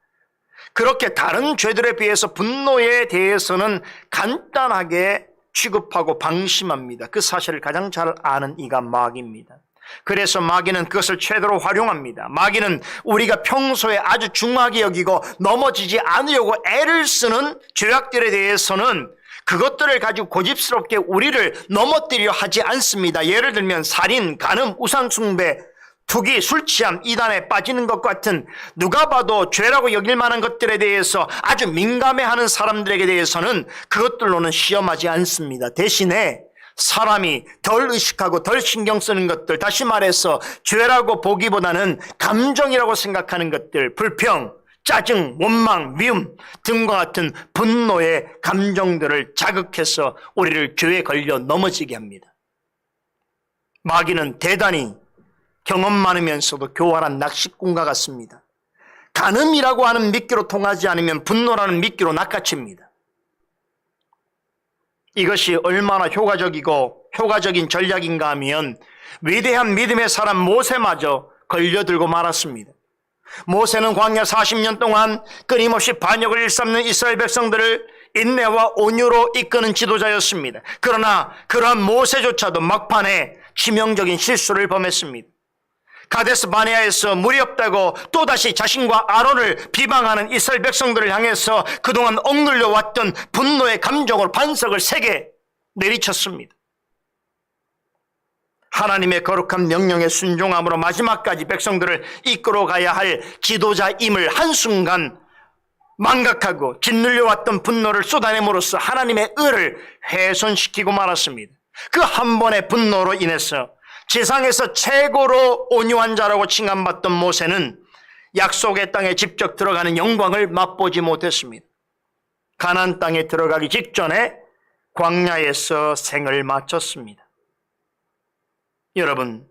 그렇게 다른 죄들에 비해서 분노에 대해서는 간단하게 취급하고 방심합니다. 그 사실을 가장 잘 아는 이가 마귀입니다. 그래서 마귀는 그것을 최대로 활용합니다. 마귀는 우리가 평소에 아주 중하게 여기고 넘어지지 않으려고 애를 쓰는 죄악들에 대해서는 그것들을 가지고 고집스럽게 우리를 넘어뜨리려 하지 않습니다. 예를 들면 살인, 간음, 우상숭배, 투기, 술취함, 이단에 빠지는 것 같은 누가 봐도 죄라고 여길 만한 것들에 대해서 아주 민감해하는 사람들에게 대해서는 그것들로는 시험하지 않습니다. 대신에 사람이 덜 의식하고 덜 신경 쓰는 것들, 다시 말해서 죄라고 보기보다는 감정이라고 생각하는 것들, 불평, 짜증, 원망, 미움 등과 같은 분노의 감정들을 자극해서 우리를 죄에 걸려 넘어지게 합니다. 마귀는 대단히 경험 많으면서도 교활한 낚시꾼과 같습니다. 간음이라고 하는 미끼로 통하지 않으면 분노라는 미끼로 낚아챕니다. 이것이 얼마나 효과적이고 효과적인 전략인가 하면 위대한 믿음의 사람 모세마저 걸려들고 말았습니다. 모세는 광야 40년 동안 끊임없이 반역을 일삼는 이스라엘 백성들을 인내와 온유로 이끄는 지도자였습니다. 그러나 그러한 모세조차도 막판에 치명적인 실수를 범했습니다. 가데스 바네아에서 물이 없다고 또다시 자신과 아론을 비방하는 이스라엘 백성들을 향해서 그동안 억눌려 왔던 분노의 감정으로 반석을 세게 내리쳤습니다. 하나님의 거룩한 명령에 순종함으로 마지막까지 백성들을 이끌어가야 할 지도자임을 한순간 망각하고 짓눌려 왔던 분노를 쏟아냄으로써 하나님의 의를 훼손시키고 말았습니다. 그 한 번의 분노로 인해서 지상에서 최고로 온유한 자라고 칭함받던 모세는 약속의 땅에 직접 들어가는 영광을 맛보지 못했습니다. 가나안 땅에 들어가기 직전에 광야에서 생을 마쳤습니다. 여러분,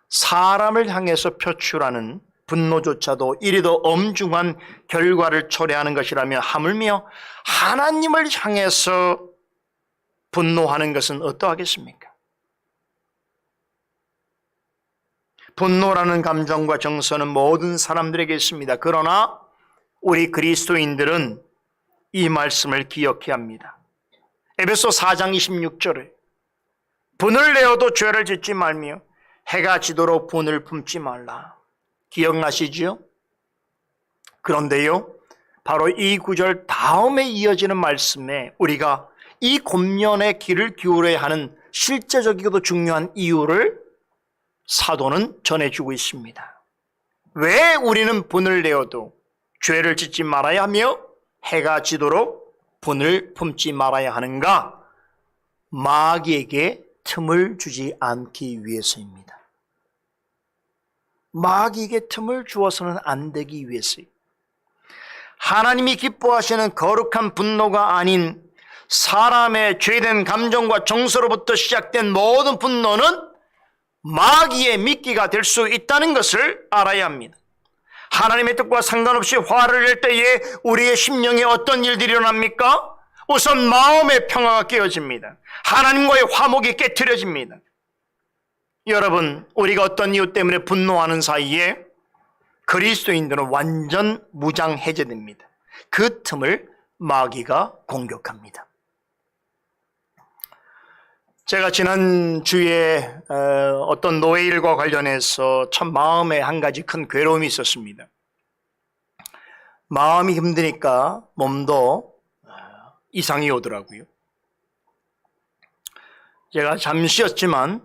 사람을 향해서 표출하는 분노조차도 이리도 엄중한 결과를 초래하는 것이라면 하물며 하나님을 향해서 분노하는 것은 어떠하겠습니까? 분노라는 감정과 정서는 모든 사람들에게 있습니다. 그러나 우리 그리스도인들은 이 말씀을 기억해야 합니다. 에베소 4장 26절에 분을 내어도 죄를 짓지 말며 해가 지도록 분을 품지 말라. 기억나시지요? 그런데요, 바로 이 구절 다음에 이어지는 말씀에 우리가 이 권면의 귀를 기울여야 하는 실제적이고도 중요한 이유를 사도는 전해주고 있습니다. 왜 우리는 분을 내어도 죄를 짓지 말아야 하며 해가 지도록 분을 품지 말아야 하는가? 마귀에게 틈을 주지 않기 위해서입니다. 마귀에게 틈을 주어서는 안 되기 위해서요. 하나님이 기뻐하시는 거룩한 분노가 아닌 사람의 죄된 감정과 정서로부터 시작된 모든 분노는 마귀의 미끼가 될 수 있다는 것을 알아야 합니다. 하나님의 뜻과 상관없이 화를 낼 때에 우리의 심령에 어떤 일들이 일어납니까? 우선 마음의 평화가 깨어집니다. 하나님과의 화목이 깨트려집니다. 여러분, 우리가 어떤 이유 때문에 분노하는 사이에 그리스도인들은 완전 무장해제됩니다. 그 틈을 마귀가 공격합니다. 제가 지난주에 어떤 노예 일과 관련해서 참 마음에 한 가지 큰 괴로움이 있었습니다. 마음이 힘드니까 몸도 이상이 오더라고요. 제가 잠시였지만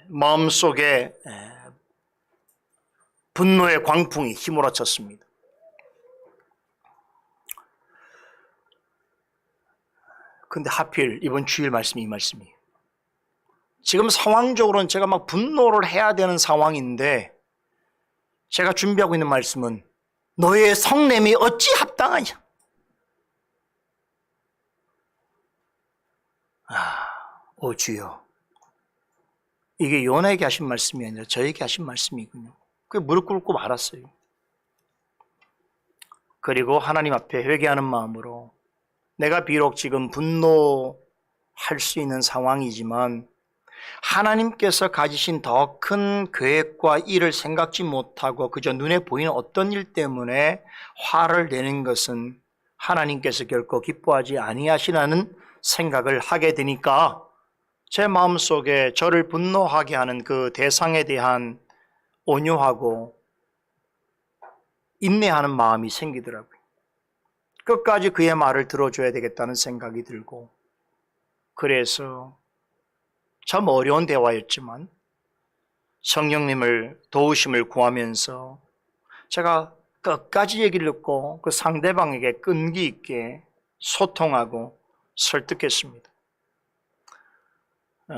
마음속에 분노의 광풍이 휘몰아쳤습니다. 근데 하필 이번 주일 말씀이 이 말씀이에요. 지금 상황적으로는 제가 막 분노를 해야 되는 상황인데 제가 준비하고 있는 말씀은 너의 성냄이 어찌 합당하냐. 오 주여, 이게 요나에게 하신 말씀이 아니라 저에게 하신 말씀이군요. 그게 무릎 꿇고 말았어요. 그리고 하나님 앞에 회개하는 마음으로 내가 비록 지금 분노할 수 있는 상황이지만 하나님께서 가지신 더 큰 계획과 일을 생각지 못하고 그저 눈에 보이는 어떤 일 때문에 화를 내는 것은 하나님께서 결코 기뻐하지 아니하시라는 생각을 하게 되니까 제 마음속에 저를 분노하게 하는 그 대상에 대한 온유하고 인내하는 마음이 생기더라고요. 끝까지 그의 말을 들어줘야 되겠다는 생각이 들고, 그래서 참 어려운 대화였지만 성령님을 도우심을 구하면서 제가 끝까지 얘기를 듣고 그 상대방에게 끈기 있게 소통하고 설득했습니다.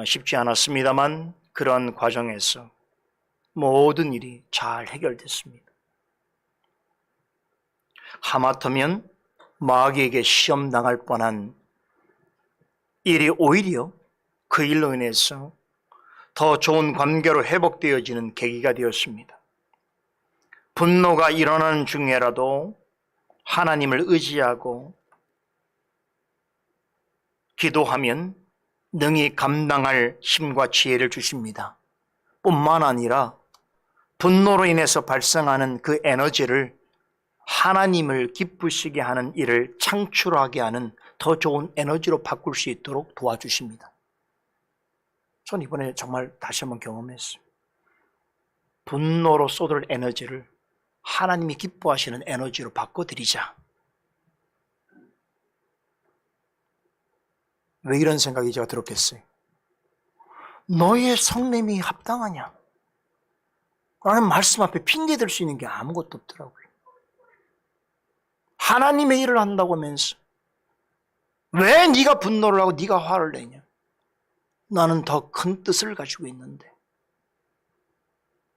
쉽지 않았습니다만 그런 과정에서 모든 일이 잘 해결됐습니다. 하마터면 마귀에게 시험당할 뻔한 일이 오히려 그 일로 인해서 더 좋은 관계로 회복되어지는 계기가 되었습니다. 분노가 일어나는 중에라도 하나님을 의지하고 기도하면 능히 감당할 힘과 지혜를 주십니다. 뿐만 아니라 분노로 인해서 발생하는 그 에너지를 하나님을 기쁘시게 하는 일을 창출하게 하는 더 좋은 에너지로 바꿀 수 있도록 도와주십니다. 전 이번에 정말 다시 한번 경험했어요. 분노로 쏟을 에너지를 하나님이 기뻐하시는 에너지로 바꿔드리자. 왜 이런 생각이 제가 들었겠어요? 너의 성냄이 합당하냐? 라는 말씀 앞에 핑계댈 수 있는 게 아무것도 없더라고요. 하나님의 일을 한다고 하면서 왜 네가 분노를 하고 네가 화를 내냐? 나는 더 큰 뜻을 가지고 있는데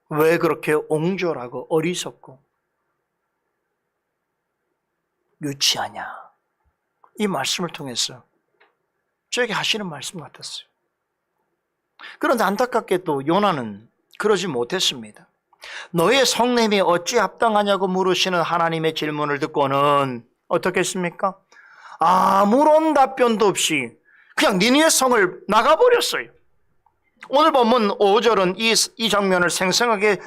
왜 그렇게 옹졸하고 어리석고 유치하냐? 이 말씀을 통해서 저에게 하시는 말씀 같았어요. 그런데 안타깝게도 요나는 그러지 못했습니다. 너의 성냄이 어찌 합당하냐고 물으시는 하나님의 질문을 듣고는 어떻게 했습니까? 아무런 답변도 없이 그냥 니느웨 성을 나가버렸어요. 오늘 본문 5절은 이 장면을 생생하게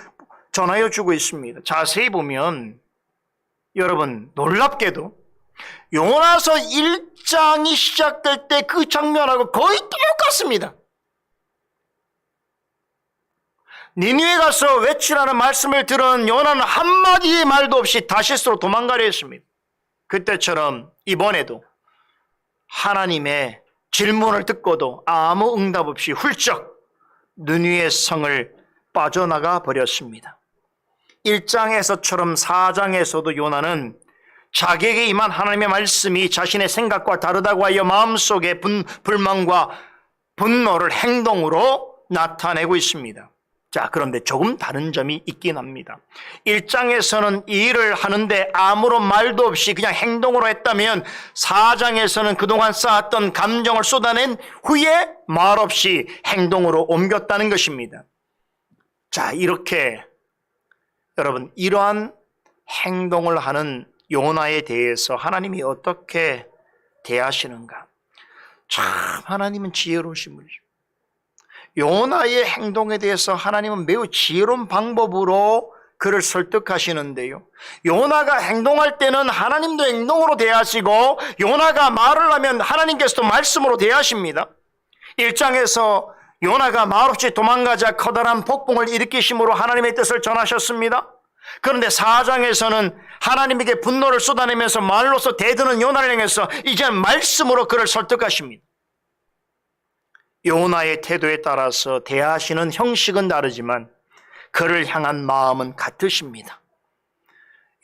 전하여 주고 있습니다. 자세히 보면 여러분 놀랍게도 요나서 1장이 시작될 때 그 장면하고 거의 똑같습니다. 니느웨 가서 외치라는 말씀을 들은 요나는 한마디의 말도 없이 다시스로 도망가려 했습니다. 그때처럼 이번에도 하나님의 질문을 듣고도 아무 응답 없이 훌쩍 니느웨 성을 빠져나가 버렸습니다. 1장에서처럼 4장에서도 요나는 자기에게 임한 하나님의 말씀이 자신의 생각과 다르다고 하여 마음속에 불만과 분노를 행동으로 나타내고 있습니다. 자, 그런데 조금 다른 점이 있긴 합니다. 1장에서는 이 일을 하는데 아무런 말도 없이 그냥 행동으로 했다면 4장에서는 그동안 쌓았던 감정을 쏟아낸 후에 말없이 행동으로 옮겼다는 것입니다. 자, 이렇게 여러분 이러한 행동을 하는 요나에 대해서 하나님이 어떻게 대하시는가? 참 하나님은 지혜로우신 분이죠. 요나의 행동에 대해서 하나님은 매우 지혜로운 방법으로 그를 설득하시는데요. 요나가 행동할 때는 하나님도 행동으로 대하시고 요나가 말을 하면 하나님께서도 말씀으로 대하십니다. 1장에서 요나가 말없이 도망가자 커다란 폭풍을 일으키심으로 하나님의 뜻을 전하셨습니다. 그런데 4장에서는 하나님에게 분노를 쏟아내면서 말로서 대드는 요나를 향해서 이제는 말씀으로 그를 설득하십니다. 요나의 태도에 따라서 대하시는 형식은 다르지만 그를 향한 마음은 같으십니다.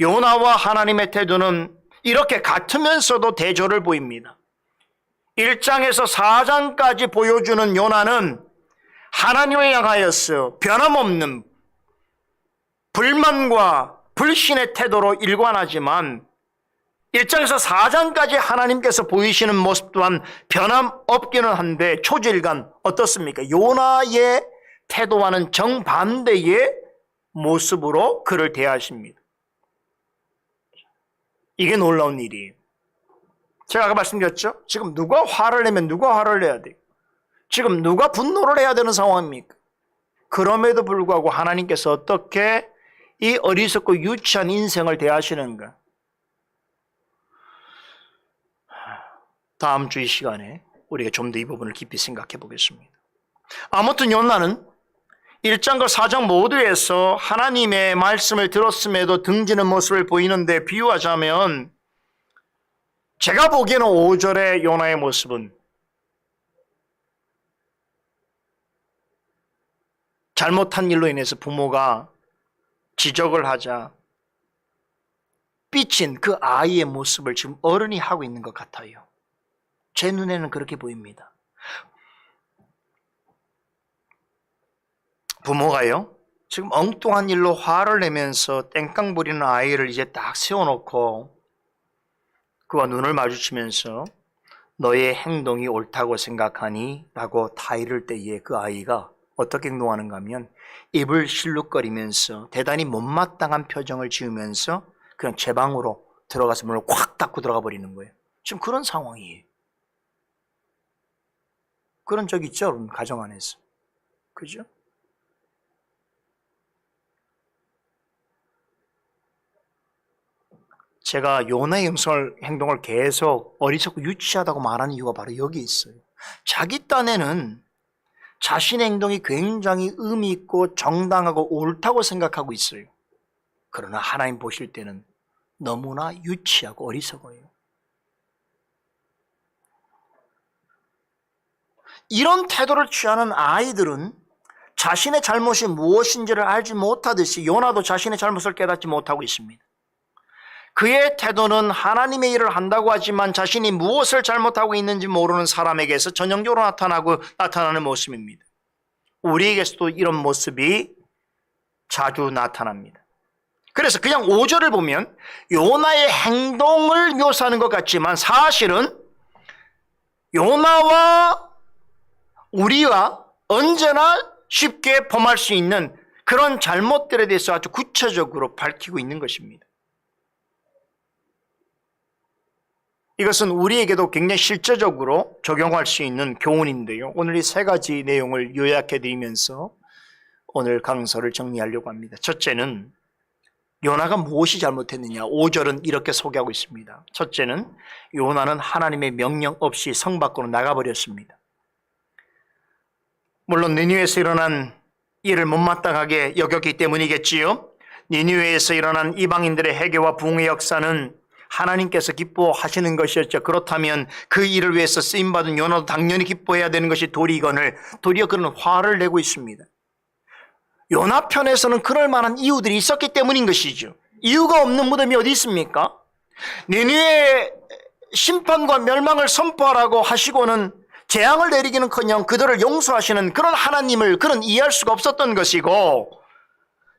요나와 하나님의 태도는 이렇게 같으면서도 대조를 보입니다. 1장에서 4장까지 보여주는 요나는 하나님을 향하여서 변함없는 불만과 불신의 태도로 일관하지만 1장에서 4장까지 하나님께서 보이시는 모습 또한 변함없기는 한데 초질간 어떻습니까? 요나의 태도와는 정반대의 모습으로 그를 대하십니다. 이게 놀라운 일이에요. 제가 아까 말씀드렸죠? 지금 누가 화를 내면 누가 화를 내야 돼요? 지금 누가 분노를 해야 되는 상황입니까? 그럼에도 불구하고 하나님께서 어떻게 이 어리석고 유치한 인생을 대하시는가? 다음 주 이 시간에 우리가 좀 더 이 부분을 깊이 생각해 보겠습니다. 아무튼 요나는 1장과 4장 모두에서 하나님의 말씀을 들었음에도 등지는 모습을 보이는데 비유하자면 제가 보기에는 5절의 요나의 모습은 잘못한 일로 인해서 부모가 지적을 하자 삐친 그 아이의 모습을 지금 어른이 하고 있는 것 같아요. 제 눈에는 그렇게 보입니다. 부모가요, 지금 엉뚱한 일로 화를 내면서 땡깡 부리는 아이를 이제 딱 세워놓고 그와 눈을 마주치면서 너의 행동이 옳다고 생각하니? 라고 타이를 때에 그 아이가 어떻게 행동하는가 하면 입을 실룩거리면서 대단히 못마땅한 표정을 지으면서 그냥 제 방으로 들어가서 문을 콱 닫고 들어가 버리는 거예요. 지금 그런 상황이에요. 그런 적 있죠, 여러분, 가정 안에서. 그죠? 제가 요나의 행동을 계속 어리석고 유치하다고 말하는 이유가 바로 여기 있어요. 자기 딴에는 자신의 행동이 굉장히 의미 있고 정당하고 옳다고 생각하고 있어요. 그러나 하나님 보실 때는 너무나 유치하고 어리석어요. 이런 태도를 취하는 아이들은 자신의 잘못이 무엇인지를 알지 못하듯이 요나도 자신의 잘못을 깨닫지 못하고 있습니다. 그의 태도는 하나님의 일을 한다고 하지만 자신이 무엇을 잘못하고 있는지 모르는 사람에게서 전형적으로 나타나는 모습입니다. 우리에게서도 이런 모습이 자주 나타납니다. 그래서 그냥 5절을 보면 요나의 행동을 묘사하는 것 같지만 사실은 요나와 우리가 언제나 쉽게 범할 수 있는 그런 잘못들에 대해서 아주 구체적으로 밝히고 있는 것입니다. 이것은 우리에게도 굉장히 실제적으로 적용할 수 있는 교훈인데요. 오늘 이 세 가지 내용을 요약해 드리면서 오늘 강서를 정리하려고 합니다. 첫째는 요나가 무엇이 잘못했느냐. 5절은 이렇게 소개하고 있습니다. 첫째는 요나는 하나님의 명령 없이 성 밖으로 나가버렸습니다. 물론 니느웨에서 일어난 일을 못마땅하게 여겼기 때문이겠지요. 니느웨에서 일어난 이방인들의 해계와 붕의 역사는 하나님께서 기뻐하시는 것이었죠. 그렇다면 그 일을 위해서 쓰임받은 요나도 당연히 기뻐해야 되는 것이 도리어 그는 화를 내고 있습니다. 요나 편에서는 그럴 만한 이유들이 있었기 때문인 것이죠. 이유가 없는 무덤이 어디 있습니까? 니느웨의 심판과 멸망을 선포하라고 하시고는 재앙을 내리기는커녕 그들을 용서하시는 그런 하나님을 그는 이해할 수가 없었던 것이고,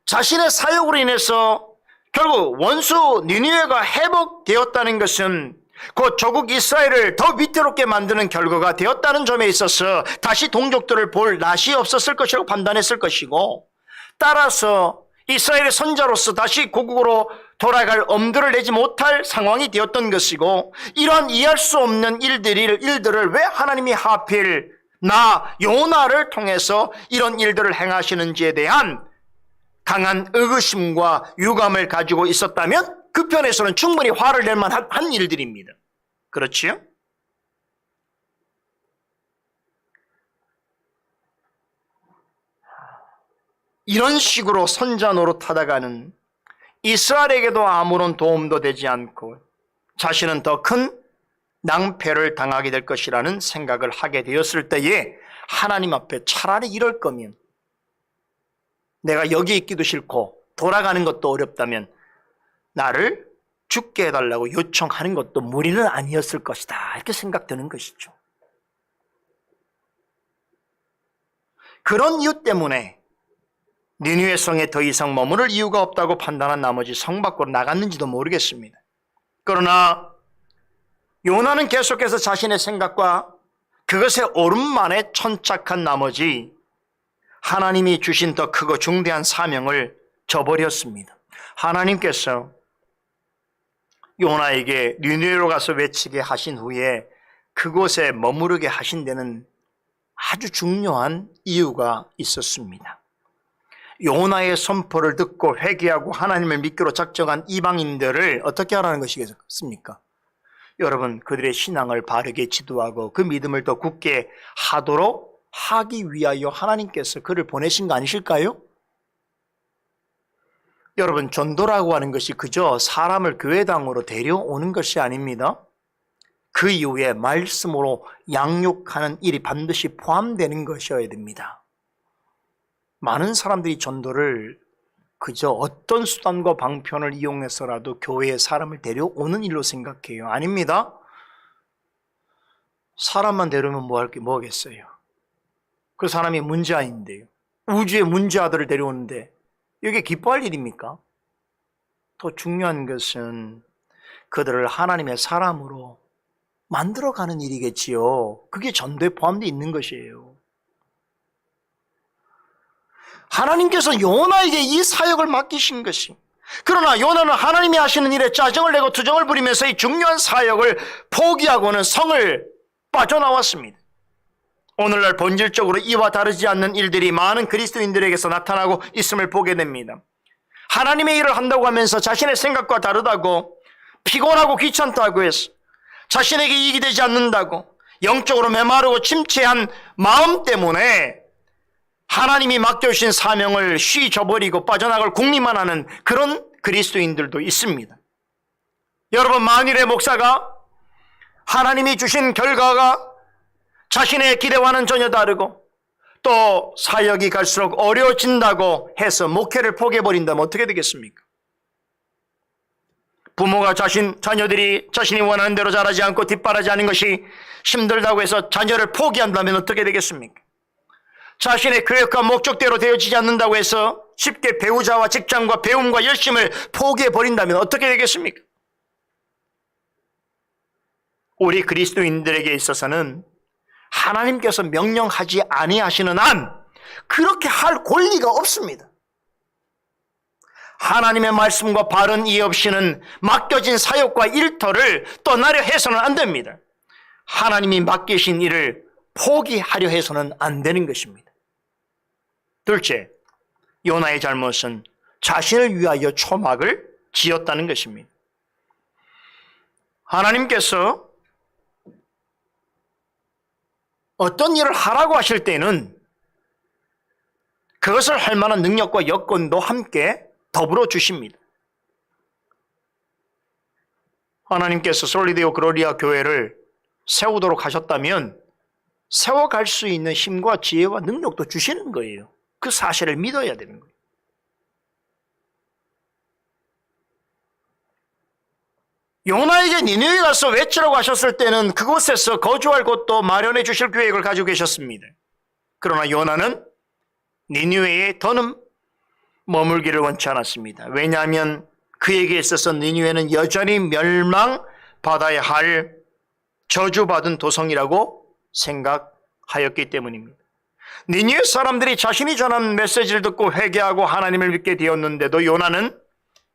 자신의 사역으로 인해서 결국 원수 니느웨가 회복되었다는 것은 곧 조국 이스라엘을 더 위태롭게 만드는 결과가 되었다는 점에 있어서 다시 동족들을 볼 낯이 없었을 것이라고 판단했을 것이고, 따라서 이스라엘의 선자로서 다시 고국으로 돌아갈 엄두를 내지 못할 상황이 되었던 것이고, 이러한 이해할 수 없는 일들을 왜 하나님이 하필 나 요나를 통해서 이런 일들을 행하시는지에 대한 강한 의구심과 유감을 가지고 있었다면 그 편에서는 충분히 화를 낼 만한 일들입니다. 그렇지요? 이런 식으로 선자 노릇하다가는 이스라엘에게도 아무런 도움도 되지 않고 자신은 더 큰 낭패를 당하게 될 것이라는 생각을 하게 되었을 때에 하나님 앞에 차라리 이럴 거면 내가 여기 있기도 싫고 돌아가는 것도 어렵다면 나를 죽게 해달라고 요청하는 것도 무리는 아니었을 것이다, 이렇게 생각되는 것이죠. 그런 이유 때문에 니느웨 성에 더 이상 머무를 이유가 없다고 판단한 나머지 성 밖으로 나갔는지도 모르겠습니다. 그러나 요나는 계속해서 자신의 생각과 그것에 오른만에 천착한 나머지 하나님이 주신 더 크고 중대한 사명을 저버렸습니다. 하나님께서 요나에게 니느웨로 가서 외치게 하신 후에 그곳에 머무르게 하신 데는 아주 중요한 이유가 있었습니다. 요나의 선포를 듣고 회개하고 하나님을 믿기로 작정한 이방인들을 어떻게 하라는 것이겠습니까? 여러분, 그들의 신앙을 바르게 지도하고 그 믿음을 더 굳게 하도록 하기 위하여 하나님께서 그를 보내신 거 아니실까요? 여러분, 전도라고 하는 것이 그저 사람을 교회당으로 데려오는 것이 아닙니다. 그 이후에 말씀으로 양육하는 일이 반드시 포함되는 것이어야 됩니다. 많은 사람들이 전도를 그저 어떤 수단과 방편을 이용해서라도 교회에 사람을 데려오는 일로 생각해요. 아닙니다. 사람만 데려오면 뭐하겠어요? 그 사람이 문제아인데요. 우주의 문제아들을 데려오는데 이게 기뻐할 일입니까? 더 중요한 것은 그들을 하나님의 사람으로 만들어가는 일이겠지요. 그게 전도에 포함되어 있는 것이에요. 하나님께서 요나에게 이 사역을 맡기신 것이, 그러나 요나는 하나님이 하시는 일에 짜증을 내고 투정을 부리면서 이 중요한 사역을 포기하고는 성을 빠져나왔습니다. 오늘날 본질적으로 이와 다르지 않는 일들이 많은 그리스도인들에게서 나타나고 있음을 보게 됩니다. 하나님의 일을 한다고 하면서 자신의 생각과 다르다고, 피곤하고 귀찮다고 해서 자신에게 이익이 되지 않는다고, 영적으로 메마르고 침체한 마음 때문에 하나님이 맡겨주신 사명을 쉬 저버리고 빠져나갈 궁리만 하는 그런 그리스도인들도 있습니다. 여러분, 만일의 목사가 하나님이 주신 결과가 자신의 기대와는 전혀 다르고 또 사역이 갈수록 어려워진다고 해서 목회를 포기해버린다면 어떻게 되겠습니까? 부모가 자녀들이 자신이 원하는 대로 자라지 않고 뒷바라지 하는 것이 힘들다고 해서 자녀를 포기한다면 어떻게 되겠습니까? 자신의 계획과 목적대로 되어지지 않는다고 해서 쉽게 배우자와 직장과 배움과 열심을 포기해버린다면 어떻게 되겠습니까? 우리 그리스도인들에게 있어서는 하나님께서 명령하지 아니하시는 한 그렇게 할 권리가 없습니다. 하나님의 말씀과 바른 이해 없이는 맡겨진 사역과 일터를 떠나려 해서는 안 됩니다. 하나님이 맡기신 일을 포기하려 해서는 안 되는 것입니다. 둘째, 요나의 잘못은 자신을 위하여 초막을 지었다는 것입니다. 하나님께서 어떤 일을 하라고 하실 때는 그것을 할 만한 능력과 여건도 함께 더불어 주십니다. 하나님께서 솔리데오 글로리아 교회를 세우도록 하셨다면 세워갈 수 있는 힘과 지혜와 능력도 주시는 거예요. 그 사실을 믿어야 되는 거예요. 요나에게 니느웨에 가서 외치라고 하셨을 때는 그곳에서 거주할 곳도 마련해 주실 계획을 가지고 계셨습니다. 그러나 요나는 니느웨에 더는 머물기를 원치 않았습니다. 왜냐하면 그에게 있어서 니느웨는 여전히 멸망받아야 할 저주받은 도성이라고 생각하였기 때문입니다. 니느웨 사람들이 자신이 전한 메시지를 듣고 회개하고 하나님을 믿게 되었는데도 요나는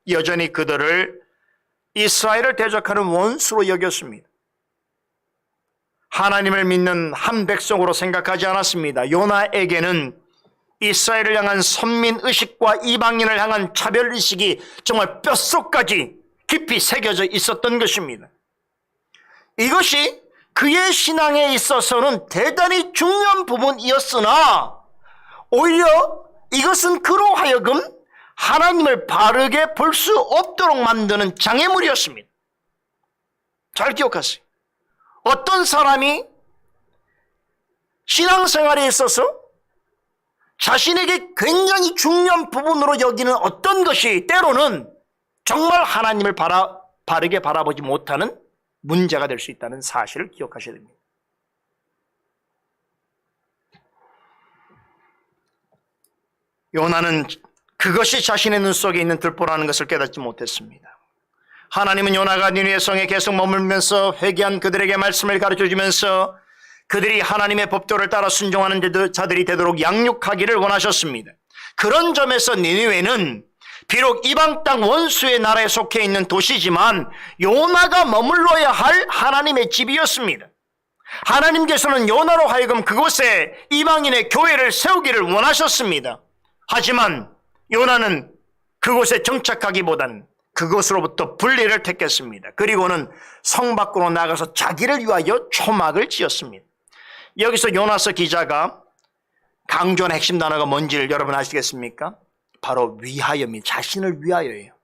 여전히 그들을 이스라엘을 대적하는 원수로 여겼습니다. 하나님을 믿는 한 백성으로 생각하지 않았습니다. 요나에게는 이스라엘을 향한 선민의식과 이방인을 향한 차별의식이 정말 뼛속까지 깊이 새겨져 있었던 것입니다. 이것이 그의 신앙에 있어서는 대단히 중요한 부분이었으나 오히려 이것은 그로 하여금 하나님을 바르게 볼 수 없도록 만드는 장애물이었습니다. 잘 기억하세요. 어떤 사람이 신앙생활에 있어서 자신에게 굉장히 중요한 부분으로 여기는 어떤 것이 때로는 정말 하나님을 바르게 바라보지 못하는 문제가 될 수 있다는 사실을 기억하셔야 됩니다. 요나는 그것이 자신의 눈 속에 있는 들보라는 것을 깨닫지 못했습니다. 하나님은 요나가 니느웨 성에 계속 머물면서 회개한 그들에게 말씀을 가르쳐주면서 그들이 하나님의 법도를 따라 순종하는 자들이 되도록 양육하기를 원하셨습니다. 그런 점에서 니느웨는 비록 이방 땅 원수의 나라에 속해 있는 도시지만 요나가 머물러야 할 하나님의 집이었습니다. 하나님께서는 요나로 하여금 그곳에 이방인의 교회를 세우기를 원하셨습니다. 하지만 요나는 그곳에 정착하기보다는 그것으로부터 분리를 택했습니다. 그리고는 성 밖으로 나가서 자기를 위하여 초막을 지었습니다. 여기서 요나서 기자가 강조한 핵심 단어가 뭔지를 여러분 아시겠습니까? 바로 위하여입니다. 자신을 위하여예요.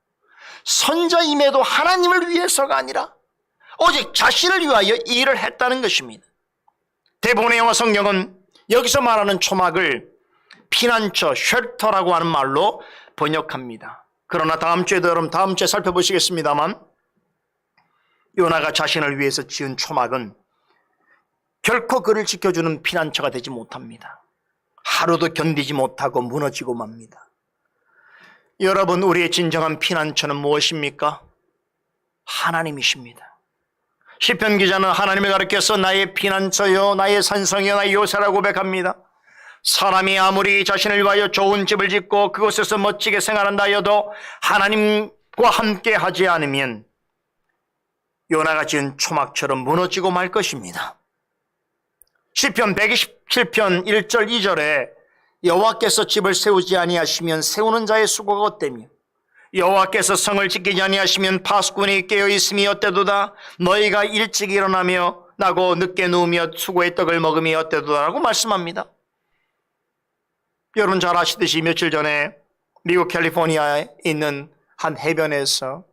선자임에도 하나님을 위해서가 아니라 오직 자신을 위하여 이 일을 했다는 것입니다. 대부분의 영어 성경은 여기서 말하는 초막을 피난처, 쉘터라고 하는 말로 번역합니다. 그러나 다음 주에도 여러분 다음 주에 살펴보시겠습니다만 요나가 자신을 위해서 지은 초막은 결코 그를 지켜주는 피난처가 되지 못합니다. 하루도 견디지 못하고 무너지고 맙니다. 여러분, 우리의 진정한 피난처는 무엇입니까? 하나님이십니다. 시편 기자는 하나님을 가리켜서 나의 피난처요, 나의 산성이요, 나의 요새라고 고백합니다. 사람이 아무리 자신을 위하여 좋은 집을 짓고 그곳에서 멋지게 생활한다 하여도 하나님과 함께 하지 않으면 요나가 지은 초막처럼 무너지고 말 것입니다. 시편 127편 1절 2절에 여호와께서 집을 세우지 아니하시면 세우는 자의 수고가 어때며 여호와께서 성을 지키지 아니하시면 파수꾼이 깨어있음이 어때도다. 너희가 일찍 일어나며 나고 늦게 누우며 수고의 떡을 먹음이 어때도다라고 말씀합니다. 여러분 잘 아시듯이 며칠 전에 미국 캘리포니아에 있는 한 해변에서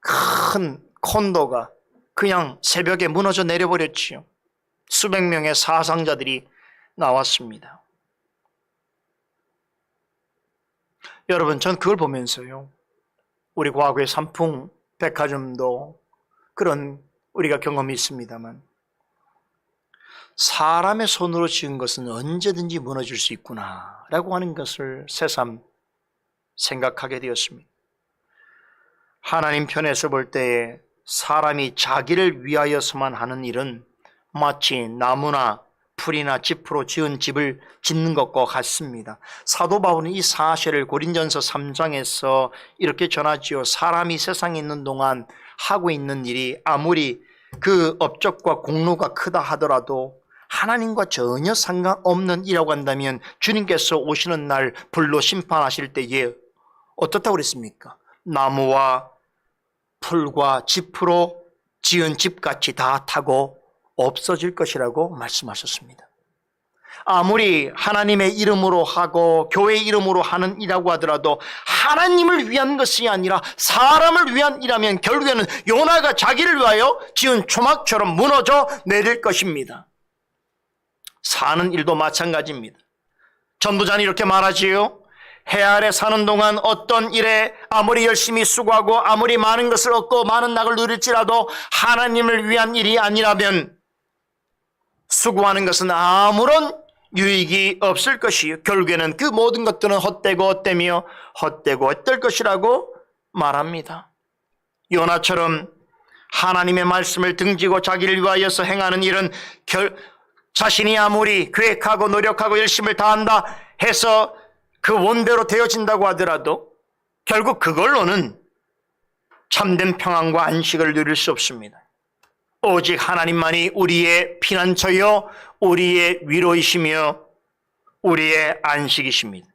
큰 콘도가 그냥 새벽에 무너져 내려버렸지요. 수백 명의 사상자들이 나왔습니다. 여러분, 전 그걸 보면서요, 우리 과거의 삼풍 백화점도 그런 우리가 경험이 있습니다만 사람의 손으로 지은 것은 언제든지 무너질 수 있구나 라고 하는 것을 새삼 생각하게 되었습니다. 하나님 편에서 볼 때에 사람이 자기를 위하여서만 하는 일은 마치 나무나 풀이나 짚으로 지은 집을 짓는 것과 같습니다. 사도 바울은 이 사실을 고린전서 3장에서 이렇게 전하지요. 사람이 세상에 있는 동안 하고 있는 일이 아무리 그 업적과 공로가 크다 하더라도 하나님과 전혀 상관없는 일이라고 한다면 주님께서 오시는 날 불로 심판하실 때에 어떻다고 그랬습니까? 나무와 풀과 짚으로 지은 집같이 다 타고 없어질 것이라고 말씀하셨습니다. 아무리 하나님의 이름으로 하고 교회의 이름으로 하는 일이라고 하더라도 하나님을 위한 것이 아니라 사람을 위한 일이라면 결국에는 요나가 자기를 위하여 지은 초막처럼 무너져 내릴 것입니다. 사는 일도 마찬가지입니다. 전도자는 이렇게 말하지요. 해 아래 사는 동안 어떤 일에 아무리 열심히 수고하고 아무리 많은 것을 얻고 많은 낙을 누릴지라도 하나님을 위한 일이 아니라면 수고하는 것은 아무런 유익이 없을 것이요 결국에는 그 모든 것들은 헛되고 헛되며 헛되고 헛될 것이라고 말합니다. 요나처럼 하나님의 말씀을 등지고 자기를 위하여서 행하는 일은 자신이 아무리 계획하고 노력하고 열심을 다한다 해서 그 원대로 되어진다고 하더라도 결국 그걸로는 참된 평안과 안식을 누릴 수 없습니다. 오직 하나님만이 우리의 피난처요 우리의 위로이시며 우리의 안식이십니다.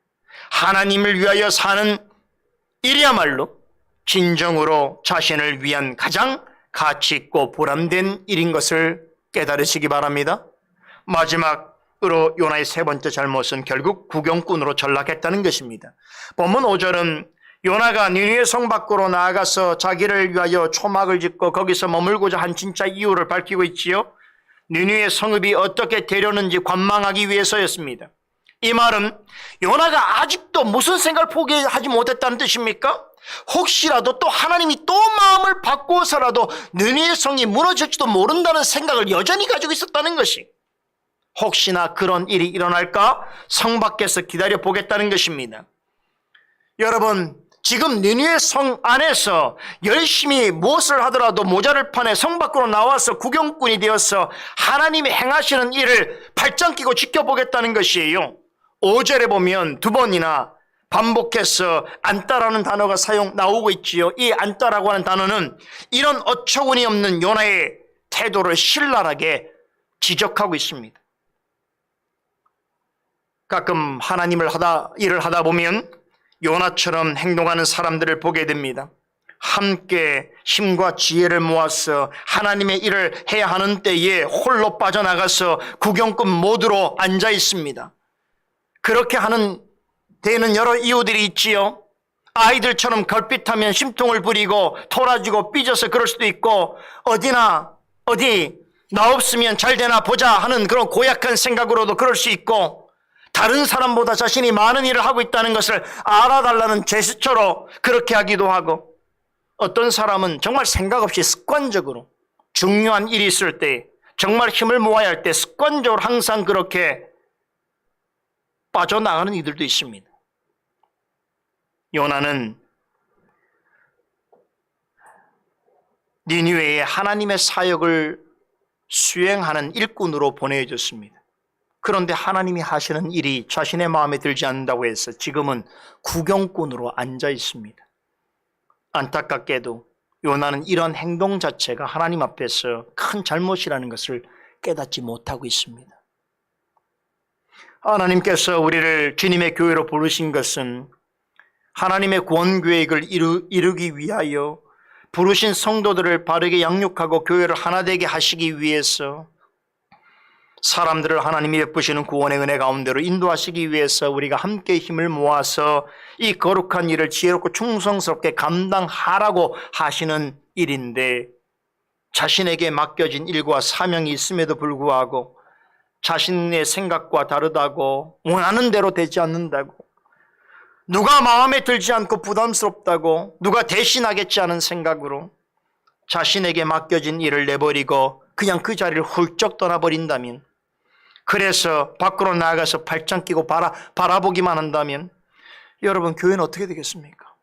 하나님을 위하여 사는 일이야말로 진정으로 자신을 위한 가장 가치 있고 보람된 일인 것을 깨달으시기 바랍니다. 마지막으로 요나의 세 번째 잘못은 결국 구경꾼으로 전락했다는 것입니다. 본문 5절은 요나가 니느웨 성 밖으로 나아가서 자기를 위하여 초막을 짓고 거기서 머물고자 한 진짜 이유를 밝히고 있지요. 니느웨 성읍이 어떻게 되려는지 관망하기 위해서였습니다. 이 말은 요나가 아직도 무슨 생각을 포기하지 못했다는 뜻입니까? 혹시라도 또 하나님이 또 마음을 바꾸어서라도 니느웨 성이 무너질지도 모른다는 생각을 여전히 가지고 있었다는 것이, 혹시나 그런 일이 일어날까 성 밖에서 기다려 보겠다는 것입니다. 여러분, 지금 니느웨 성 안에서 열심히 무엇을 하더라도 모자를 파내 성 밖으로 나와서 구경꾼이 되어서 하나님이 행하시는 일을 발장 끼고 지켜보겠다는 것이에요. 5절에 보면 두 번이나 반복해서 안따라는 단어가 나오고 있지요. 이 안따라고 하는 단어는 이런 어처구니 없는 요나의 태도를 신랄하게 지적하고 있습니다. 가끔 하나님을 일을 하다 보면 요나처럼 행동하는 사람들을 보게 됩니다. 함께 힘과 지혜를 모아서 하나님의 일을 해야 하는 때에 홀로 빠져나가서 구경꾼 모드로 앉아 있습니다. 그렇게 하는 데에는 여러 이유들이 있지요. 아이들처럼 걸핏하면 심통을 부리고 토라지고 삐져서 그럴 수도 있고, 어디 나 없으면 잘 되나 보자 하는 그런 고약한 생각으로도 그럴 수 있고, 다른 사람보다 자신이 많은 일을 하고 있다는 것을 알아달라는 제스처로 그렇게 하기도 하고, 어떤 사람은 정말 생각 없이 습관적으로 중요한 일이 있을 때, 정말 힘을 모아야 할 때 습관적으로 항상 그렇게 빠져나가는 이들도 있습니다. 요나는 니느웨에 하나님의 사역을 수행하는 일꾼으로 보내졌습니다. 그런데 하나님이 하시는 일이 자신의 마음에 들지 않는다고 해서 지금은 구경꾼으로 앉아 있습니다. 안타깝게도 요나는 이런 행동 자체가 하나님 앞에서 큰 잘못이라는 것을 깨닫지 못하고 있습니다. 하나님께서 우리를 주님의 교회로 부르신 것은 하나님의 구원 계획을 이루기 위하여 부르신 성도들을 바르게 양육하고 교회를 하나 되게 하시기 위해서 사람들을 하나님이 베푸시는 구원의 은혜 가운데로 인도하시기 위해서 우리가 함께 힘을 모아서 이 거룩한 일을 지혜롭고 충성스럽게 감당하라고 하시는 일인데 자신에게 맡겨진 일과 사명이 있음에도 불구하고 자신의 생각과 다르다고 원하는 대로 되지 않는다고 누가 마음에 들지 않고 부담스럽다고 누가 대신하겠지 하는 생각으로 자신에게 맡겨진 일을 내버리고 그냥 그 자리를 훌쩍 떠나버린다면 그래서 밖으로 나가서 팔짱 끼고 바라보기만 한다면 여러분 교회는 어떻게 되겠습니까?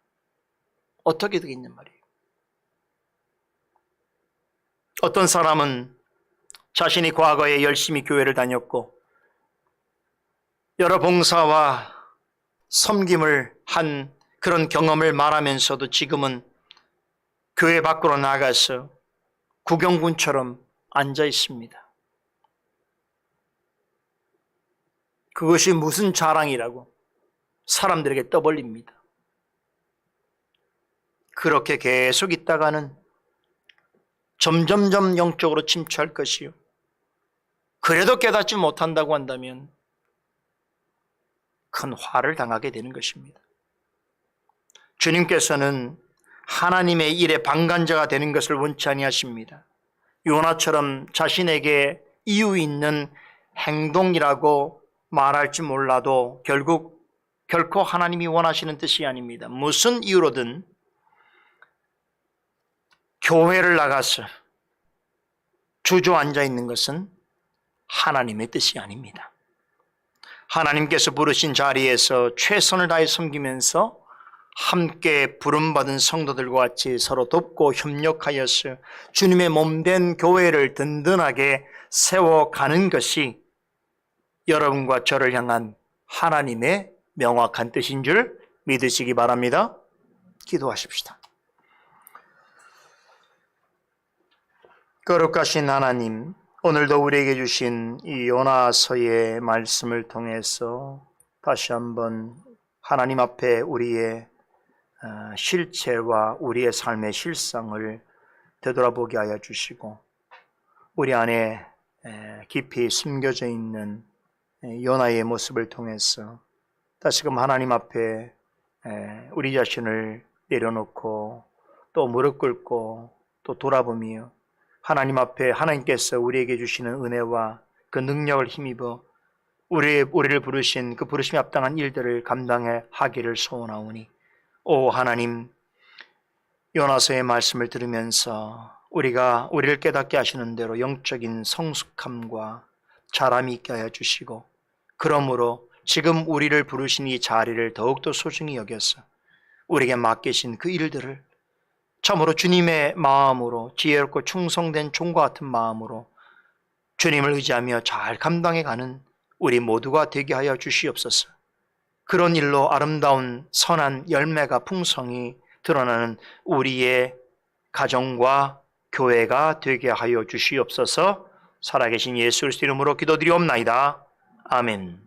어떻게 되겠냔 말이에요. 어떤 사람은 자신이 과거에 열심히 교회를 다녔고 여러 봉사와 섬김을 한 그런 경험을 말하면서도 지금은 교회 밖으로 나가서 구경꾼처럼 앉아 있습니다. 그것이 무슨 자랑이라고 사람들에게 떠벌립니다. 그렇게 계속 있다가는 점점점 영적으로 침투할 것이요. 그래도 깨닫지 못한다고 한다면 큰 화를 당하게 되는 것입니다. 주님께서는 하나님의 일에 방관자가 되는 것을 원치 아니하십니다. 요나처럼 자신에게 이유 있는 행동이라고 말할지 몰라도 결코 하나님이 원하시는 뜻이 아닙니다. 무슨 이유로든 교회를 나가서 주저앉아 있는 것은 하나님의 뜻이 아닙니다. 하나님께서 부르신 자리에서 최선을 다해 섬기면서 함께 부름받은 성도들과 같이 서로 돕고 협력하여서 주님의 몸된 교회를 든든하게 세워가는 것이 여러분과 저를 향한 하나님의 명확한 뜻인 줄 믿으시기 바랍니다. 기도하십시다. 거룩하신 하나님, 오늘도 우리에게 주신 이 요나서의 말씀을 통해서 다시 한번 하나님 앞에 우리의 실체와 우리의 삶의 실상을 되돌아보게 하여 주시고 우리 안에 깊이 숨겨져 있는 요나의 모습을 통해서 다시금 하나님 앞에 우리 자신을 내려놓고 또 무릎 꿇고 또 돌아보며 하나님 앞에 하나님께서 우리에게 주시는 은혜와 그 능력을 힘입어 우리를 부르신 그 부르심에 합당한 일들을 감당해 하기를 소원하오니 오 하나님, 요나서의 말씀을 들으면서 우리를 깨닫게 하시는 대로 영적인 성숙함과 자람이 있게 하여 주시고 그러므로 지금 우리를 부르신 이 자리를 더욱더 소중히 여겨서 우리에게 맡기신 그 일들을 참으로 주님의 마음으로 지혜롭고 충성된 종과 같은 마음으로 주님을 의지하며 잘 감당해가는 우리 모두가 되게 하여 주시옵소서. 그런 일로 아름다운 선한 열매가 풍성히 드러나는 우리의 가정과 교회가 되게 하여 주시옵소서. 살아계신 예수 그리스도 이름으로 기도드리옵나이다. 아멘.